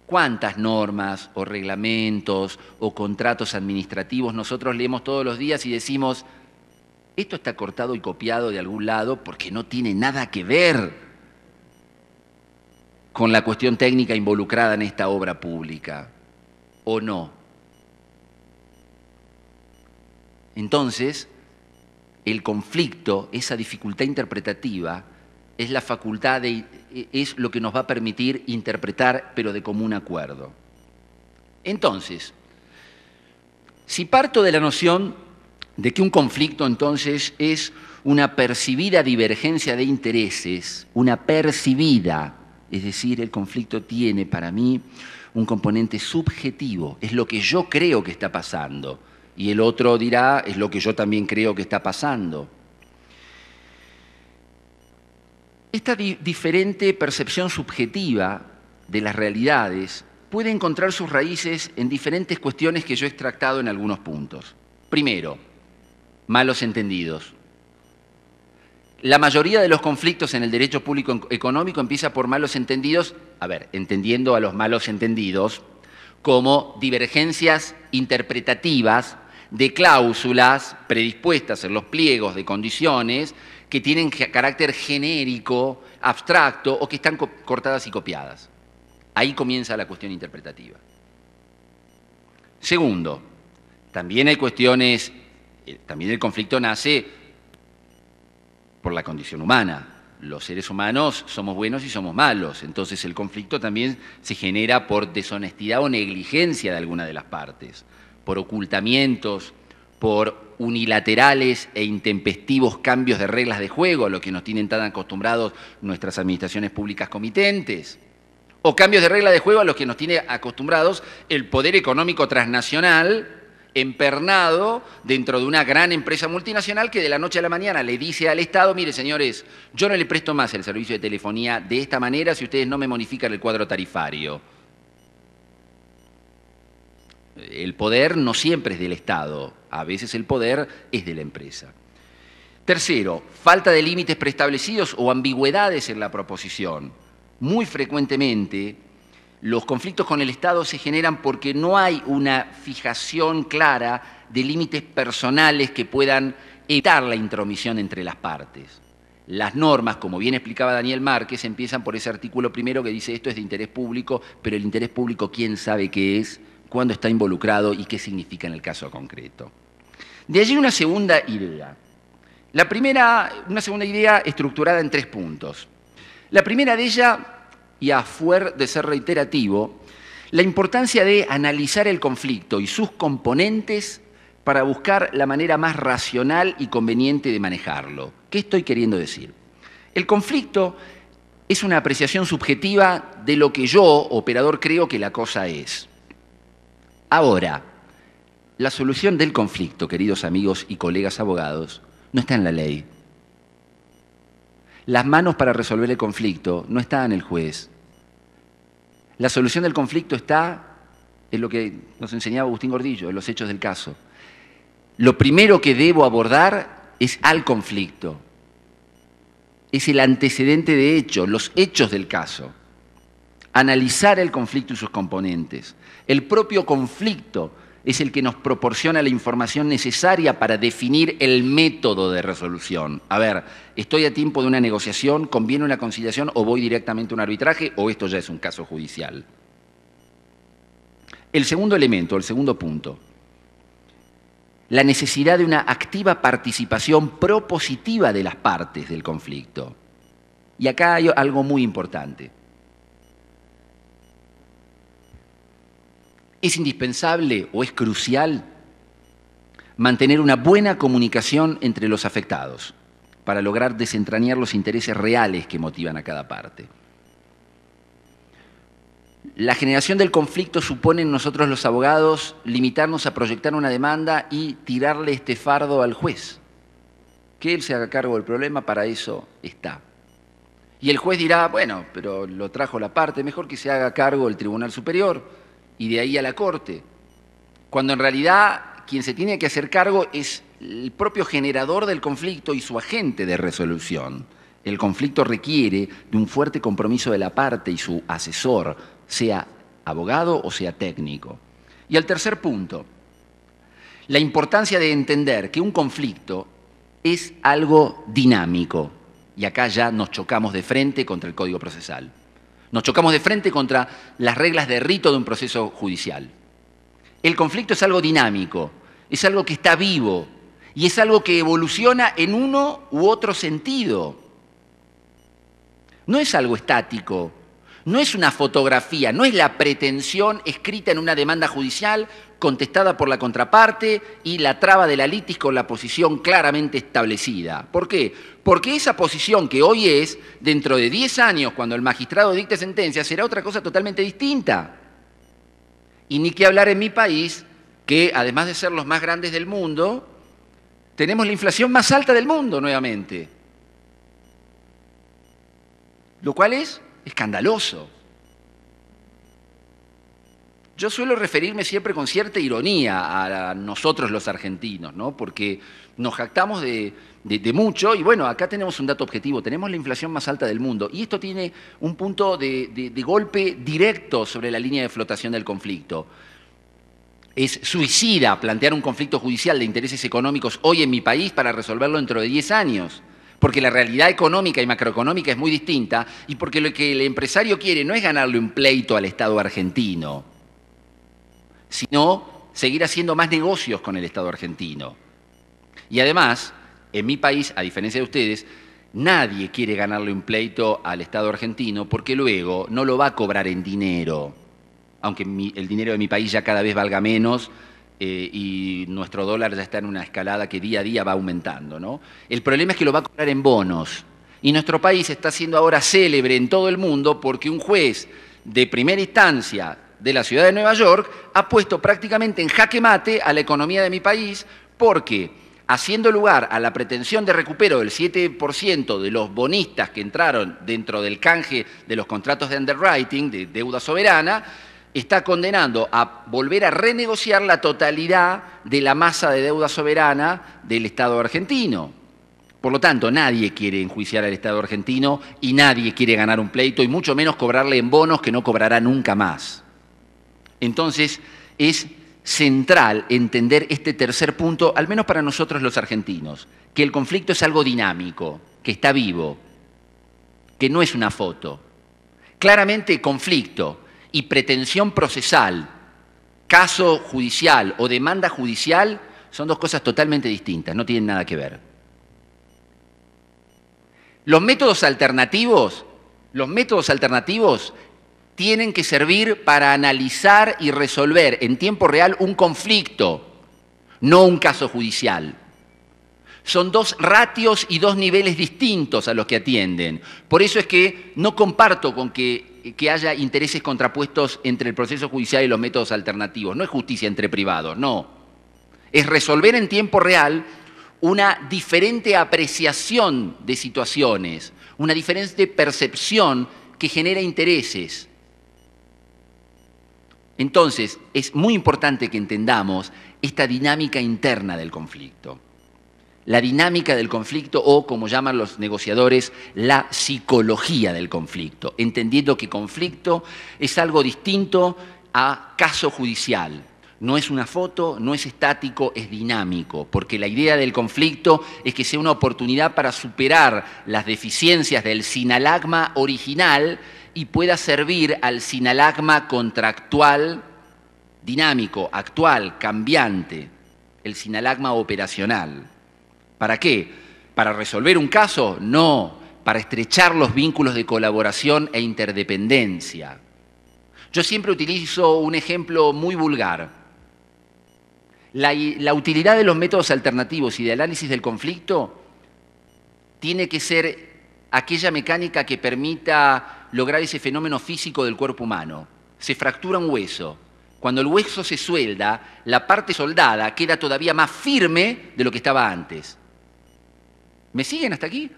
¿Cuántas normas o reglamentos o contratos administrativos nosotros leemos todos los días y decimos, esto está cortado y copiado de algún lado porque no tiene nada que ver con la cuestión técnica involucrada en esta obra pública? ¿O no? Entonces, el conflicto, esa dificultad interpretativa, es la facultad es lo que nos va a permitir interpretar, pero de común acuerdo. Entonces, si parto de la noción de que un conflicto entonces es una percibida divergencia de intereses, una percibida, es decir, el conflicto tiene para mí un componente subjetivo, es lo que yo creo que está pasando, y el otro dirá, es lo que yo también creo que está pasando. Esta diferente percepción subjetiva de las realidades puede encontrar sus raíces en diferentes cuestiones que yo he extractado en algunos puntos. Primero, malos entendidos. La mayoría de los conflictos en el derecho público económico empieza por malos entendidos, entendiendo a los malos entendidos como divergencias interpretativas de cláusulas predispuestas en los pliegos de condiciones que tienen carácter genérico, abstracto o que están cortadas y copiadas. Ahí comienza la cuestión interpretativa. Segundo, también hay cuestiones, también el conflicto nace por la condición humana. Los seres humanos somos buenos y somos malos, entonces el conflicto también se genera por deshonestidad o negligencia de alguna de las partes, por ocultamientos, por unilaterales e intempestivos cambios de reglas de juego a los que nos tienen tan acostumbrados nuestras administraciones públicas comitentes, o cambios de reglas de juego a los que nos tiene acostumbrados el poder económico transnacional empernado dentro de una gran empresa multinacional que de la noche a la mañana le dice al Estado, mire señores, yo no le presto más el servicio de telefonía de esta manera si ustedes no me modifican el cuadro tarifario. El poder no siempre es del Estado, a veces el poder es de la empresa. Tercero, falta de límites preestablecidos o ambigüedades en la proposición. Muy frecuentemente Los conflictos con el Estado se generan porque no hay una fijación clara de límites personales que puedan evitar la intromisión entre las partes. Las normas, como bien explicaba Daniel Márquez, empiezan por ese artículo primero que dice esto es de interés público, pero el interés público, ¿quién sabe qué es, cuándo está involucrado y qué significa en el caso concreto? De allí una segunda idea. La primera, una segunda idea estructurada en 3 puntos. La primera de ellas, y a fuer de ser reiterativo, la importancia de analizar el conflicto y sus componentes para buscar la manera más racional y conveniente de manejarlo. ¿Qué estoy queriendo decir? El conflicto es una apreciación subjetiva de lo que yo, operador, creo que la cosa es. Ahora, la solución del conflicto, queridos amigos y colegas abogados, no está en la ley. Las manos para resolver el conflicto no están en el juez. La solución del conflicto está en lo que nos enseñaba Agustín Gordillo, en los hechos del caso. Lo primero que debo abordar es al conflicto. Es el antecedente de hecho, los hechos del caso. Analizar el conflicto y sus componentes. El propio conflicto es el que nos proporciona la información necesaria para definir el método de resolución. A ver, ¿estoy a tiempo de una negociación? ¿Conviene una conciliación o voy directamente a un arbitraje o esto ya es un caso judicial? El segundo elemento, el segundo punto, la necesidad de una activa participación propositiva de las partes del conflicto. Y acá hay algo muy importante. Es indispensable o es crucial mantener una buena comunicación entre los afectados para lograr desentrañar los intereses reales que motivan a cada parte. La generación del conflicto supone en nosotros los abogados limitarnos a proyectar una demanda y tirarle este fardo al juez. Que él se haga cargo del problema, para eso está. Y el juez dirá, bueno, pero lo trajo la parte, mejor que se haga cargo el Tribunal Superior y de ahí a la Corte. Cuando en realidad quien se tiene que hacer cargo es el propio generador del conflicto y su agente de resolución. El conflicto requiere de un fuerte compromiso de la parte y su asesor, sea abogado o sea técnico. Y el tercer punto, la importancia de entender que un conflicto es algo dinámico. Y acá ya nos chocamos de frente contra el Código Procesal. Nos chocamos de frente contra las reglas de rito de un proceso judicial. El conflicto es algo dinámico, es algo que está vivo y es algo que evoluciona en uno u otro sentido. No es algo estático, no es una fotografía, no es la pretensión escrita en una demanda judicial contestada por la contraparte y la traba de la litis con la posición claramente establecida. ¿Por qué? Porque esa posición que hoy es, dentro de 10 años, cuando el magistrado dicte sentencia, será otra cosa totalmente distinta. Y ni que hablar en mi país, que además de ser los más grandes del mundo, tenemos la inflación más alta del mundo nuevamente. Lo cual es escandaloso. Yo suelo referirme siempre con cierta ironía a nosotros los argentinos, ¿no? Porque nos jactamos de mucho y bueno, acá tenemos un dato objetivo, tenemos la inflación más alta del mundo y esto tiene un punto de golpe directo sobre la línea de flotación del conflicto. Es suicida plantear un conflicto judicial de intereses económicos hoy en mi país para resolverlo dentro de 10 años. Porque la realidad económica y macroeconómica es muy distinta y porque lo que el empresario quiere no es ganarle un pleito al Estado argentino, sino seguir haciendo más negocios con el Estado argentino. Y además, en mi país, a diferencia de ustedes, nadie quiere ganarle un pleito al Estado argentino porque luego no lo va a cobrar en dinero, aunque el dinero de mi país ya cada vez valga menos y nuestro dólar ya está en una escalada que día a día va aumentando, ¿no? El problema es que lo va a cobrar en bonos. Y nuestro país está siendo ahora célebre en todo el mundo porque un juez de primera instancia de la ciudad de Nueva York ha puesto prácticamente en jaque mate a la economía de mi país porque, haciendo lugar a la pretensión de recupero del 7% de los bonistas que entraron dentro del canje de los contratos de underwriting, de deuda soberana, está condenando a volver a renegociar la totalidad de la masa de deuda soberana del Estado argentino. Por lo tanto, nadie quiere enjuiciar al Estado argentino y nadie quiere ganar un pleito y mucho menos cobrarle en bonos que no cobrará nunca más. Entonces, es central entender este tercer punto, al menos para nosotros los argentinos, que el conflicto es algo dinámico, que está vivo, que no es una foto. Claramente, conflicto y pretensión procesal, caso judicial o demanda judicial son dos cosas totalmente distintas, no tienen nada que ver. Los métodos alternativos tienen que servir para analizar y resolver en tiempo real un conflicto, no un caso judicial. Son dos ratios y dos niveles distintos a los que atienden. Por eso es que no comparto con que haya intereses contrapuestos entre el proceso judicial y los métodos alternativos. No es justicia entre privados, no. Es resolver en tiempo real una diferente apreciación de situaciones, una diferente percepción que genera intereses. Entonces, es muy importante que entendamos esta dinámica interna del conflicto. La dinámica del conflicto o, como llaman los negociadores, la psicología del conflicto, entendiendo que conflicto es algo distinto a caso judicial. No es una foto, no es estático, es dinámico, porque la idea del conflicto es que sea una oportunidad para superar las deficiencias del sinalagma original y pueda servir al sinalagma contractual, dinámico, actual, cambiante, el sinalagma operacional. ¿Para qué? ¿Para resolver un caso? No, para estrechar los vínculos de colaboración e interdependencia. Yo siempre utilizo un ejemplo muy vulgar. La utilidad de los métodos alternativos y de análisis del conflicto tiene que ser aquella mecánica que permita lograr ese fenómeno físico del cuerpo humano. Se fractura un hueso. Cuando el hueso se suelda, la parte soldada queda todavía más firme de lo que estaba antes. ¿Me siguen hasta aquí?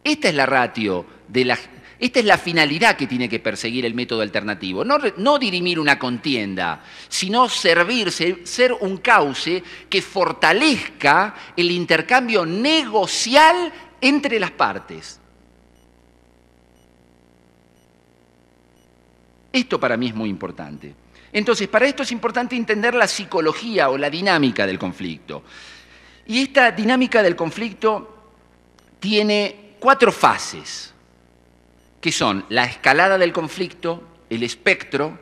Esta es la ratio esta es la finalidad que tiene que perseguir el método alternativo. No dirimir una contienda, sino ser un cauce que fortalezca el intercambio negocial entre las partes. Esto para mí es muy importante. Entonces, para esto es importante entender la psicología o la dinámica del conflicto. Y esta dinámica del conflicto tiene 4 fases, que son la escalada del conflicto, el espectro,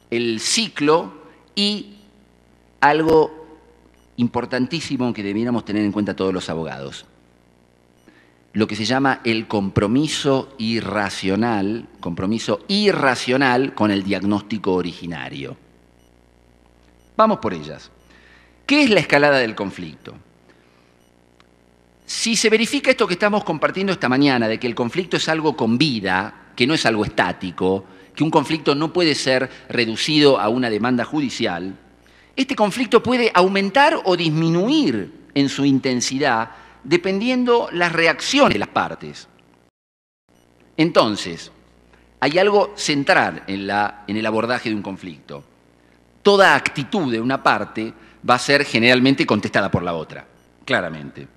el ciclo y algo importantísimo que debiéramos tener en cuenta todos los abogados, lo que se llama el compromiso irracional con el diagnóstico originario. Vamos por ellas. ¿Qué es la escalada del conflicto? Si se verifica esto que estamos compartiendo esta mañana, de que el conflicto es algo con vida, que no es algo estático, que un conflicto no puede ser reducido a una demanda judicial, este conflicto puede aumentar o disminuir en su intensidad dependiendo las reacciones de las partes. Entonces, hay algo central en el abordaje de un conflicto. Toda actitud de una parte va a ser generalmente contestada por la otra, claramente.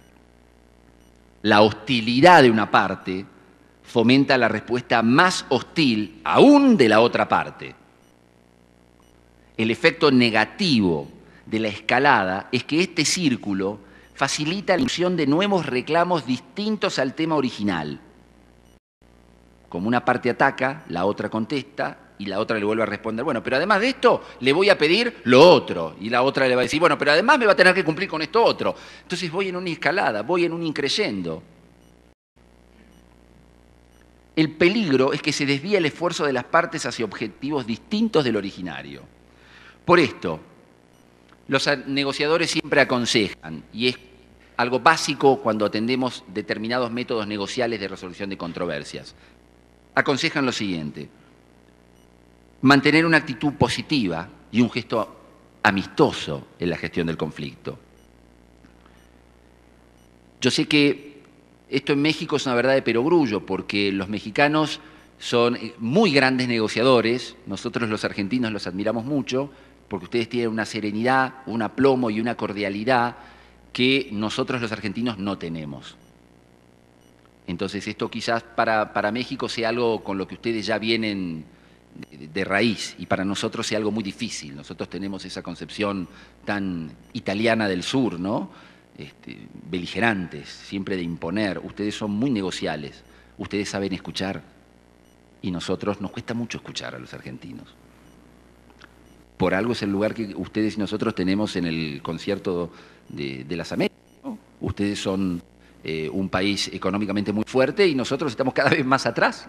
La hostilidad de una parte fomenta la respuesta más hostil aún de la otra parte. El efecto negativo de la escalada es que este círculo facilita la inclusión de nuevos reclamos distintos al tema original. Como una parte ataca, la otra contesta y la otra le vuelve a responder, bueno, pero además de esto le voy a pedir lo otro. Y la otra le va a decir, bueno, pero además me va a tener que cumplir con esto otro. Entonces voy en una escalada, voy en un increyendo. El peligro es que se desvía el esfuerzo de las partes hacia objetivos distintos del originario. Por esto, los negociadores siempre aconsejan, y es algo básico cuando atendemos determinados métodos negociales de resolución de controversias, aconsejan lo siguiente: mantener una actitud positiva y un gesto amistoso en la gestión del conflicto. Yo sé que esto en México es una verdad de perogrullo, porque los mexicanos son muy grandes negociadores, nosotros los argentinos los admiramos mucho, porque ustedes tienen una serenidad, un aplomo y una cordialidad que nosotros los argentinos no tenemos. Entonces esto quizás para México sea algo con lo que ustedes ya vienen de raíz y para nosotros sea algo muy difícil. Nosotros tenemos esa concepción tan italiana del sur, ¿no? Beligerantes, siempre de imponer. Ustedes son muy negociales, ustedes saben escuchar y nosotros nos cuesta mucho escuchar a los argentinos. Por algo es el lugar que ustedes y nosotros tenemos en el concierto de las Américas, ¿no? Ustedes son un país económicamente muy fuerte y nosotros estamos cada vez más atrás.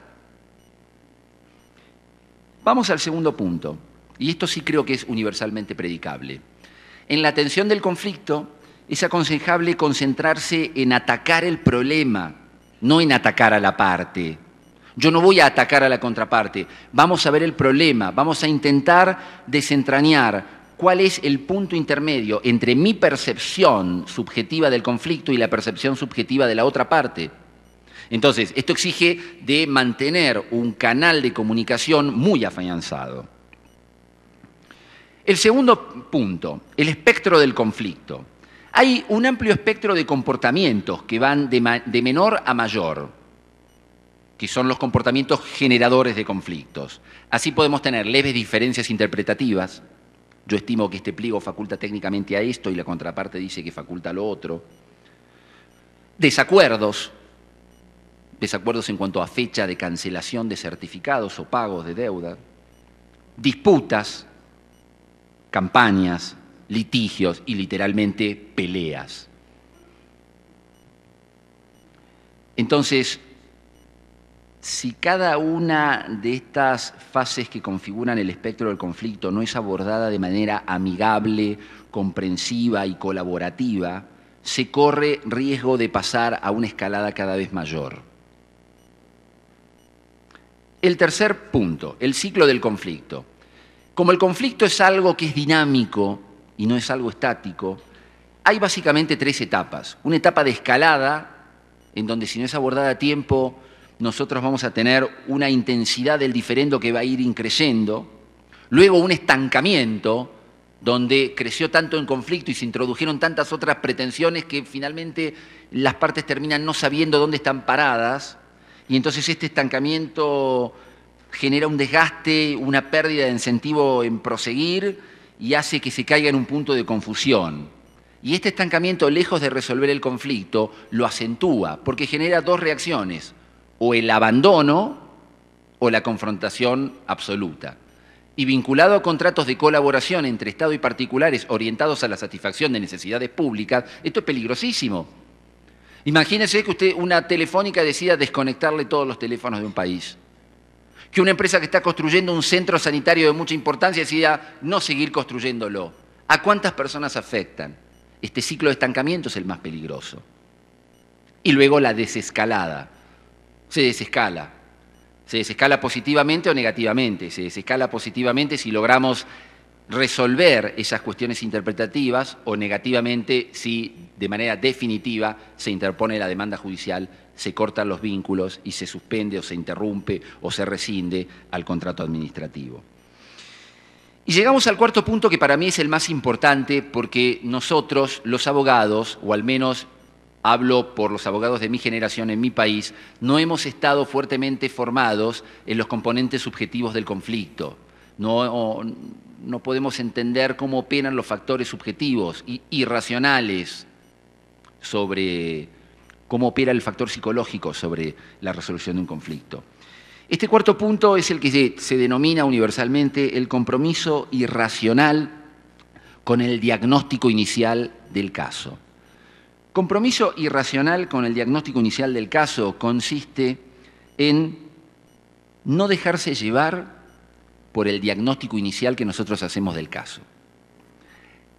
Vamos al segundo punto, y esto sí creo que es universalmente predicable. En la atención del conflicto es aconsejable concentrarse en atacar el problema, no en atacar a la parte. Yo no voy a atacar a la contraparte, vamos a ver el problema, vamos a intentar desentrañar cuál es el punto intermedio entre mi percepción subjetiva del conflicto y la percepción subjetiva de la otra parte. Entonces, esto exige de mantener un canal de comunicación muy afianzado. El segundo punto, el espectro del conflicto. Hay un amplio espectro de comportamientos que van de menor a mayor, que son los comportamientos generadores de conflictos. Así podemos tener leves diferencias interpretativas. Yo estimo que este pliego faculta técnicamente a esto y la contraparte dice que faculta a lo otro. Desacuerdos en cuanto a fecha de cancelación de certificados o pagos de deuda. Disputas, campañas, litigios y literalmente peleas. Entonces, si cada una de estas fases que configuran el espectro del conflicto no es abordada de manera amigable, comprensiva y colaborativa, se corre riesgo de pasar a una escalada cada vez mayor. El tercer punto, el ciclo del conflicto. Como el conflicto es algo que es dinámico y no es algo estático, hay básicamente tres etapas. Una etapa de escalada, en donde si no es abordada a tiempo, nosotros vamos a tener una intensidad del diferendo que va a ir increciendo. Luego un estancamiento, donde creció tanto el conflicto y se introdujeron tantas otras pretensiones que finalmente las partes terminan no sabiendo dónde están paradas. Y entonces este estancamiento genera un desgaste, una pérdida de incentivo en proseguir y hace que se caiga en un punto de confusión. Y este estancamiento, lejos de resolver el conflicto, lo acentúa porque genera dos reacciones, o el abandono o la confrontación absoluta. Y vinculado a contratos de colaboración entre Estado y particulares orientados a la satisfacción de necesidades públicas, esto es peligrosísimo. Imagínese que usted, una telefónica, decida desconectarle todos los teléfonos de un país. Que una empresa que está construyendo un centro sanitario de mucha importancia decida no seguir construyéndolo. ¿A cuántas personas afectan? Este ciclo de estancamiento es el más peligroso. Y luego la desescalada. Se desescala. Se desescala positivamente o negativamente. Se desescala positivamente si logramos resolver esas cuestiones interpretativas o negativamente si de manera definitiva se interpone la demanda judicial, se cortan los vínculos y se suspende o se interrumpe o se rescinde al contrato administrativo. Y llegamos al cuarto punto que para mí es el más importante porque nosotros, los abogados, o al menos hablo por los abogados de mi generación en mi país, no hemos estado fuertemente formados en los componentes subjetivos del conflicto. No podemos entender cómo operan los factores subjetivos y irracionales sobre cómo opera el factor psicológico sobre la resolución de un conflicto. Este cuarto punto es el que se denomina universalmente el compromiso irracional con el diagnóstico inicial del caso. Compromiso irracional con el diagnóstico inicial del caso consiste en no dejarse llevar por el diagnóstico inicial que nosotros hacemos del caso.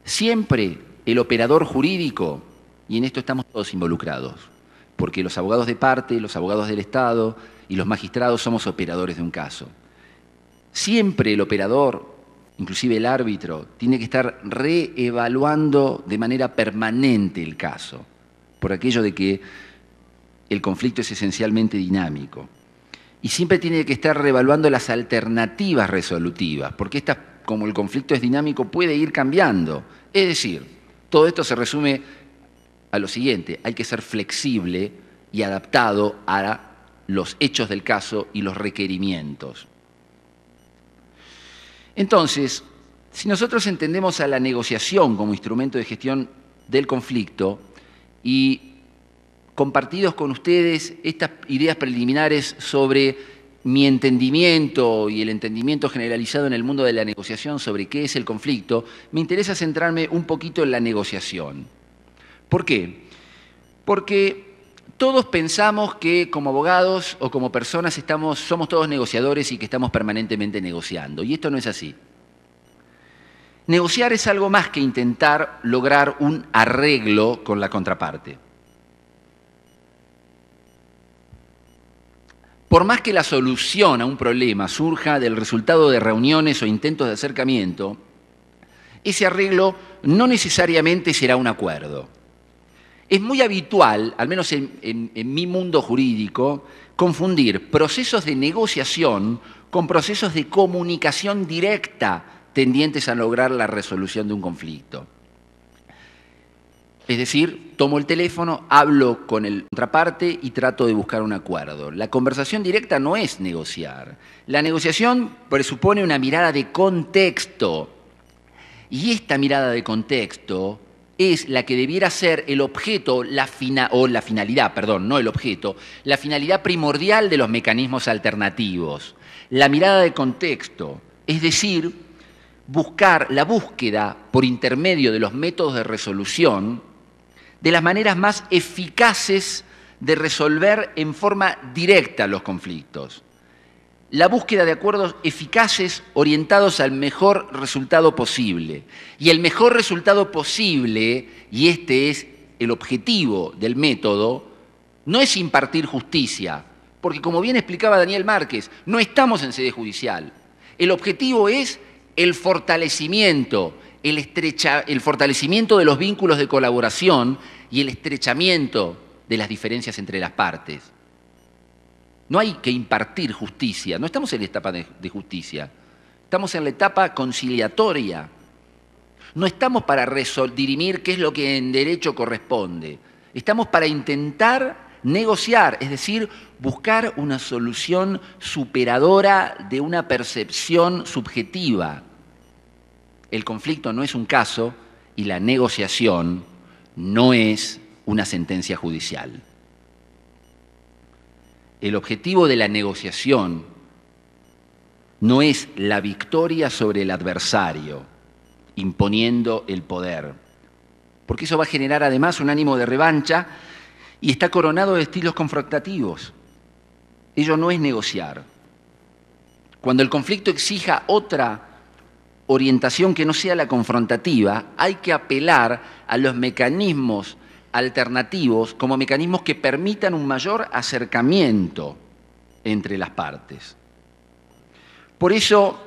Siempre el operador jurídico, y en esto estamos todos involucrados, porque los abogados de parte, los abogados del Estado y los magistrados somos operadores de un caso. Siempre el operador, inclusive el árbitro, tiene que estar reevaluando de manera permanente el caso, por aquello de que el conflicto es esencialmente dinámico. Y siempre tiene que estar reevaluando las alternativas resolutivas, porque esta, como el conflicto es dinámico, puede ir cambiando. Es decir, todo esto se resume a lo siguiente: hay que ser flexible y adaptado a los hechos del caso y los requerimientos. Entonces, si nosotros entendemos a la negociación como instrumento de gestión del conflicto y compartidos con ustedes estas ideas preliminares sobre mi entendimiento y el entendimiento generalizado en el mundo de la negociación sobre qué es el conflicto, me interesa centrarme un poquito en la negociación. ¿Por qué? Porque todos pensamos que como abogados o como personas somos todos negociadores y que estamos permanentemente negociando, y esto no es así. Negociar es algo más que intentar lograr un arreglo con la contraparte. Por más que la solución a un problema surja del resultado de reuniones o intentos de acercamiento, ese arreglo no necesariamente será un acuerdo. Es muy habitual, al menos en mi mundo jurídico, confundir procesos de negociación con procesos de comunicación directa tendientes a lograr la resolución de un conflicto. Es decir, tomo el teléfono, hablo con la contraparte y trato de buscar un acuerdo. La conversación directa no es negociar. La negociación presupone una mirada de contexto. Y esta mirada de contexto es la que debiera ser el objeto, la finalidad primordial de los mecanismos alternativos. La mirada de contexto, es decir, la búsqueda por intermedio de los métodos de resolución de las maneras más eficaces de resolver en forma directa los conflictos. La búsqueda de acuerdos eficaces orientados al mejor resultado posible. Y el mejor resultado posible, y este es el objetivo del método, no es impartir justicia, porque como bien explicaba Daniel Márquez, no estamos en sede judicial. El objetivo es el fortalecimiento, el fortalecimiento de los vínculos de colaboración y el estrechamiento de las diferencias entre las partes. No hay que impartir justicia, no estamos en la etapa de justicia, estamos en la etapa conciliatoria. No estamos para dirimir qué es lo que en derecho corresponde, estamos para intentar negociar, es decir, buscar una solución superadora de una percepción subjetiva. El conflicto no es un caso y la negociación no es una sentencia judicial. El objetivo de la negociación no es la victoria sobre el adversario, imponiendo el poder, porque eso va a generar además un ánimo de revancha y está coronado de estilos confrontativos. Ello no es negociar. Cuando el conflicto exija otra orientación que no sea la confrontativa, hay que apelar a los mecanismos alternativos como mecanismos que permitan un mayor acercamiento entre las partes. Por eso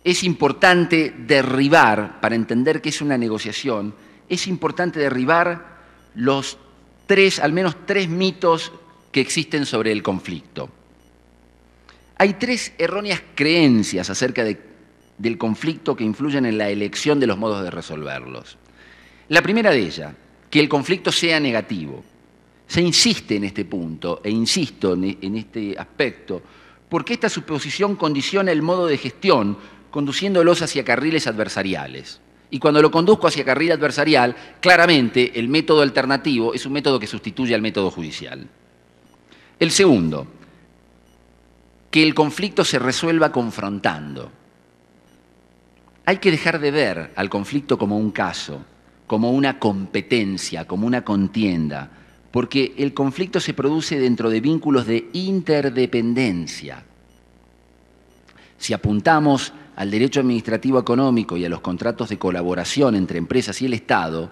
es importante derribar, para entender qué es una negociación, es importante derribar al menos tres mitos que existen sobre el conflicto. Hay tres erróneas creencias acerca del conflicto que influyen en la elección de los modos de resolverlos. La primera de ellas, que el conflicto sea negativo. Se insiste en este punto, e insisto en este aspecto, porque esta suposición condiciona el modo de gestión, conduciéndolos hacia carriles adversariales. Y cuando lo conduzco hacia carril adversarial, claramente el método alternativo es un método que sustituye al método judicial. El segundo, que el conflicto se resuelva confrontando. Hay que dejar de ver al conflicto como un caso, como una competencia, como una contienda, porque el conflicto se produce dentro de vínculos de interdependencia. Si apuntamos al derecho administrativo económico y a los contratos de colaboración entre empresas y el Estado,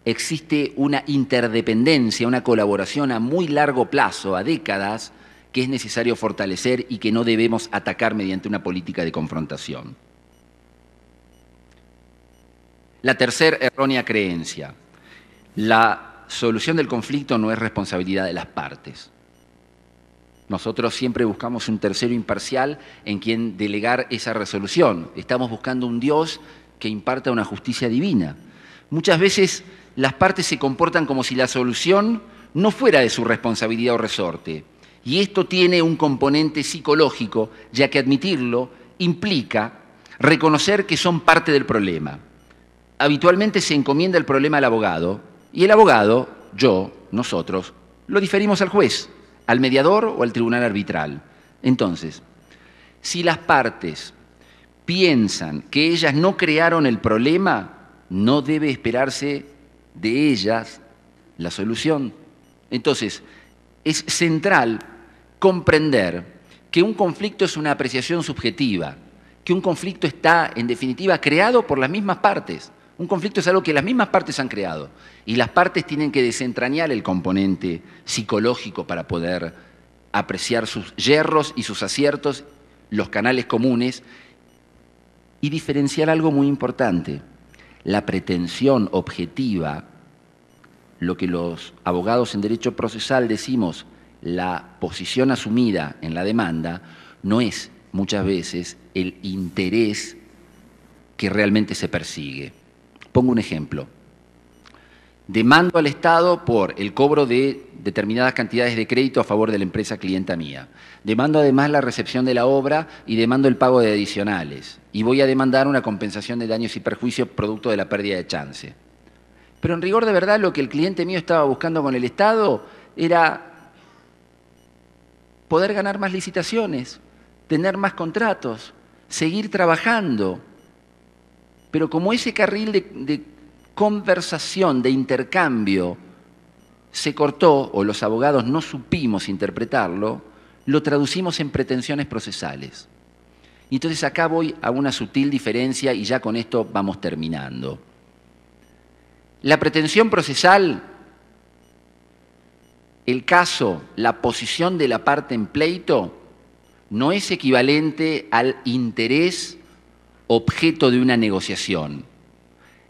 existe una interdependencia, una colaboración a muy largo plazo, a décadas, que es necesario fortalecer y que no debemos atacar mediante una política de confrontación. La tercera errónea creencia: la solución del conflicto no es responsabilidad de las partes. Nosotros siempre buscamos un tercero imparcial en quien delegar esa resolución. Estamos buscando un Dios que imparta una justicia divina. Muchas veces las partes se comportan como si la solución no fuera de su responsabilidad o resorte. Y esto tiene un componente psicológico, ya que admitirlo implica reconocer que son parte del problema. Habitualmente se encomienda el problema al abogado, y el abogado, yo, nosotros, lo diferimos al juez, al mediador o al tribunal arbitral. Entonces, si las partes piensan que ellas no crearon el problema, no debe esperarse de ellas la solución. Entonces, es central comprender que un conflicto es una apreciación subjetiva, que un conflicto está, en definitiva, creado por las mismas partes. Un conflicto es algo que las mismas partes han creado y las partes tienen que desentrañar el componente psicológico para poder apreciar sus yerros y sus aciertos, los canales comunes y diferenciar algo muy importante. La pretensión objetiva, lo que los abogados en derecho procesal decimos, la posición asumida en la demanda, no es muchas veces el interés que realmente se persigue. Pongo un ejemplo. Demando al Estado por el cobro de determinadas cantidades de crédito a favor de la empresa clienta mía. Demando además la recepción de la obra y demando el pago de adicionales. Y voy a demandar una compensación de daños y perjuicios producto de la pérdida de chance. Pero en rigor de verdad lo que el cliente mío estaba buscando con el Estado era poder ganar más licitaciones, tener más contratos, seguir trabajando. Pero como ese carril de conversación, de intercambio, se cortó o los abogados no supimos interpretarlo, lo traducimos en pretensiones procesales. Y entonces acá voy a una sutil diferencia y ya con esto vamos terminando. La pretensión procesal, el caso, la posición de la parte en pleito, no es equivalente al interés objeto de una negociación.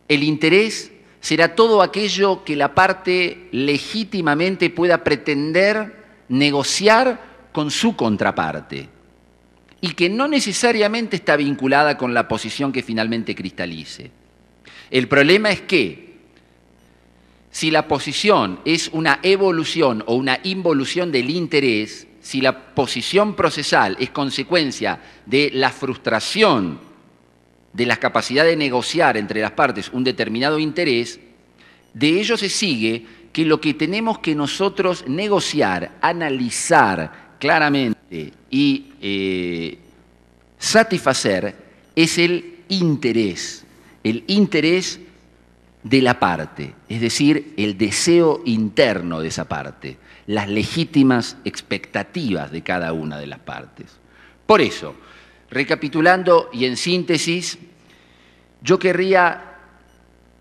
El interés será todo aquello que la parte legítimamente pueda pretender negociar con su contraparte y que no necesariamente está vinculada con la posición que finalmente cristalice. El problema es que si la posición es una evolución o una involución del interés, si la posición procesal es consecuencia de la frustración de la capacidad de negociar entre las partes un determinado interés, de ello se sigue que lo que tenemos que nosotros negociar, analizar claramente y satisfacer es el interés de la parte, es decir, el deseo interno de esa parte, las legítimas expectativas de cada una de las partes. Por eso, recapitulando y en síntesis, yo querría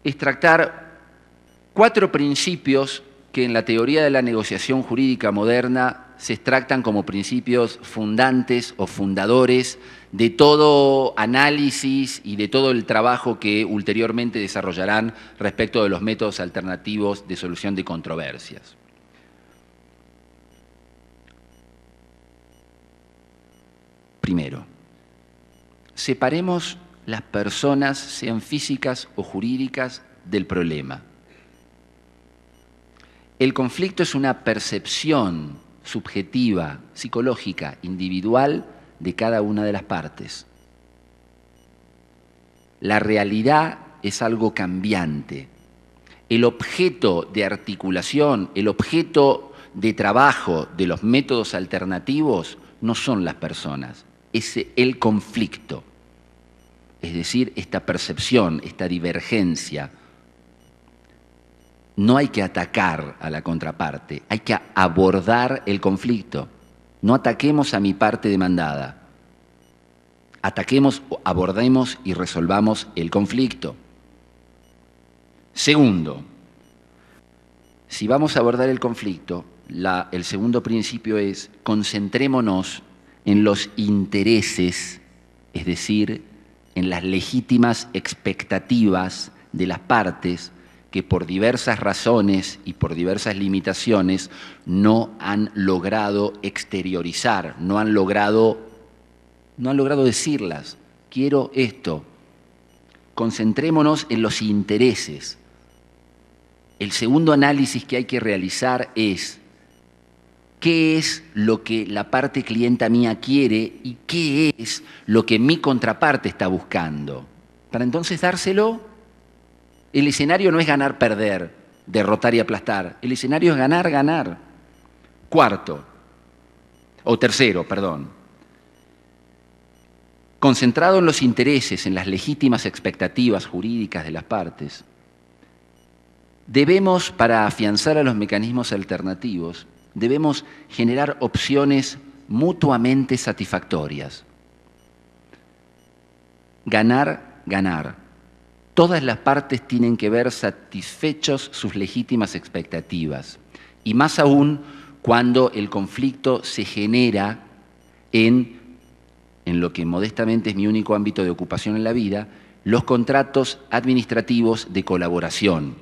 extractar 4 principios que en la teoría de la negociación jurídica moderna se extractan como principios fundantes o fundadores de todo análisis y de todo el trabajo que ulteriormente desarrollarán respecto de los métodos alternativos de solución de controversias. Primero, separemos las personas, sean físicas o jurídicas, del problema. El conflicto es una percepción subjetiva, psicológica, individual de cada una de las partes. La realidad es algo cambiante. El objeto de articulación, el objeto de trabajo de los métodos alternativos no son las personas, es el conflicto. Es decir, esta percepción, esta divergencia. No hay que atacar a la contraparte, hay que abordar el conflicto. No ataquemos a mi parte demandada. Ataquemos, abordemos y resolvamos el conflicto. Segundo, si vamos a abordar el conflicto, el segundo principio es concentrémonos en los intereses, es decir, en las legítimas expectativas de las partes que por diversas razones y por diversas limitaciones no han logrado exteriorizar, no han logrado decirlas. Quiero esto. Concentrémonos en los intereses. el segundo análisis que hay que realizar es qué es lo que la parte clienta mía quiere y qué es lo que mi contraparte está buscando. Para entonces dárselo. El escenario no es ganar, perder, derrotar y aplastar. El escenario es ganar, ganar. Tercero, concentrado en los intereses, en las legítimas expectativas jurídicas de las partes, debemos, para afianzar a los mecanismos alternativos, debemos generar opciones mutuamente satisfactorias. Ganar, ganar. Todas las partes tienen que ver satisfechos sus legítimas expectativas, y más aún cuando el conflicto se genera en lo que modestamente es mi único ámbito de ocupación en la vida, los contratos administrativos de colaboración,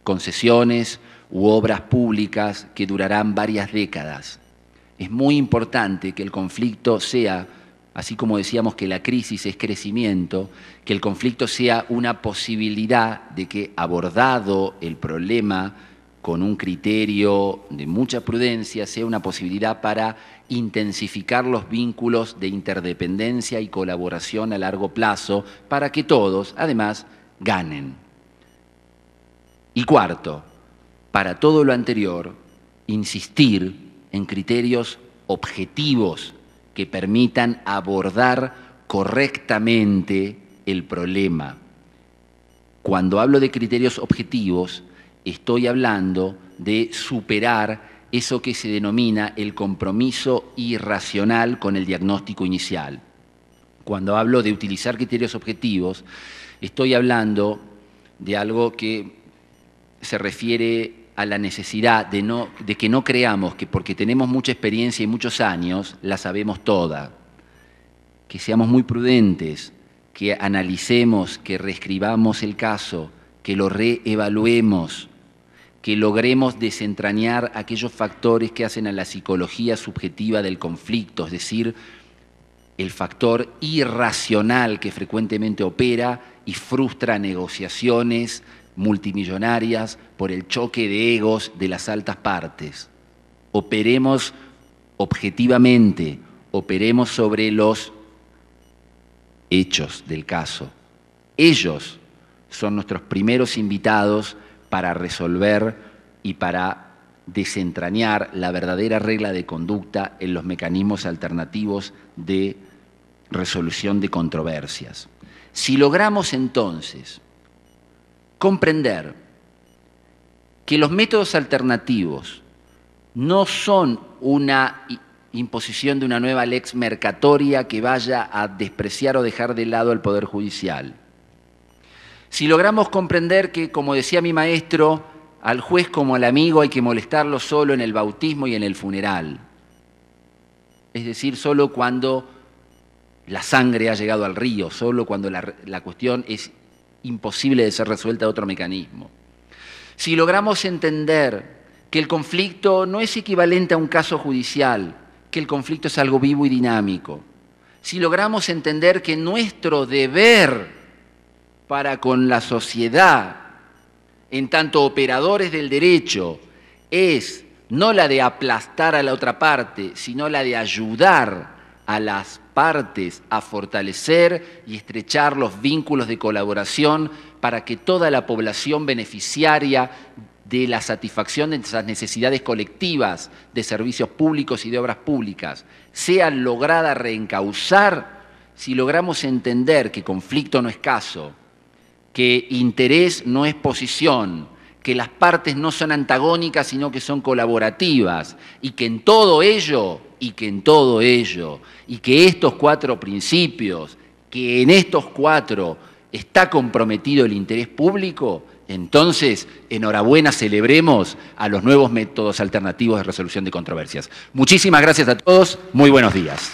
concesiones u obras públicas que durarán varias décadas. Es muy importante que el conflicto sea, así como decíamos que la crisis es crecimiento, que el conflicto sea una posibilidad de que, abordado el problema con un criterio de mucha prudencia, sea una posibilidad para intensificar los vínculos de interdependencia y colaboración a largo plazo para que todos, además, ganen. Y cuarto, para todo lo anterior, insistir en criterios objetivos que permitan abordar correctamente el problema. Cuando hablo de criterios objetivos, estoy hablando de superar eso que se denomina el compromiso irracional con el diagnóstico inicial. Cuando hablo de utilizar criterios objetivos, estoy hablando de algo que se refiere a la necesidad de que no creamos que porque tenemos mucha experiencia y muchos años, la sabemos toda. Que seamos muy prudentes, que analicemos, que reescribamos el caso, que lo reevaluemos, que logremos desentrañar aquellos factores que hacen a la psicología subjetiva del conflicto, es decir, el factor irracional que frecuentemente opera y frustra negociaciones multimillonarias por el choque de egos de las altas partes. Operemos objetivamente, operemos sobre los hechos del caso. Ellos son nuestros primeros invitados para resolver y para desentrañar la verdadera regla de conducta en los mecanismos alternativos de resolución de controversias. Si logramos entonces comprender que los métodos alternativos no son una imposición de una nueva lex mercatoria que vaya a despreciar o dejar de lado al Poder Judicial, si logramos comprender que, como decía mi maestro, al juez como al amigo hay que molestarlo solo en el bautismo y en el funeral, es decir, solo cuando la sangre ha llegado al río, solo cuando la cuestión es imposible de ser resuelta de otro mecanismo. Si logramos entender que el conflicto no es equivalente a un caso judicial, que el conflicto es algo vivo y dinámico, si logramos entender que nuestro deber para con la sociedad, en tanto operadores del derecho, es no la de aplastar a la otra parte, sino la de ayudar a las partes a fortalecer y estrechar los vínculos de colaboración para que toda la población beneficiaria de la satisfacción de esas necesidades colectivas de servicios públicos y de obras públicas sea lograda reencauzar, si logramos entender que conflicto no es caso, que interés no es posición, que las partes no son antagónicas sino que son colaborativas y que en todo ello, y que estos cuatro principios, que en estos cuatro está comprometido el interés público, entonces, enhorabuena, celebremos a los nuevos métodos alternativos de resolución de controversias. Muchísimas gracias a todos, muy buenos días.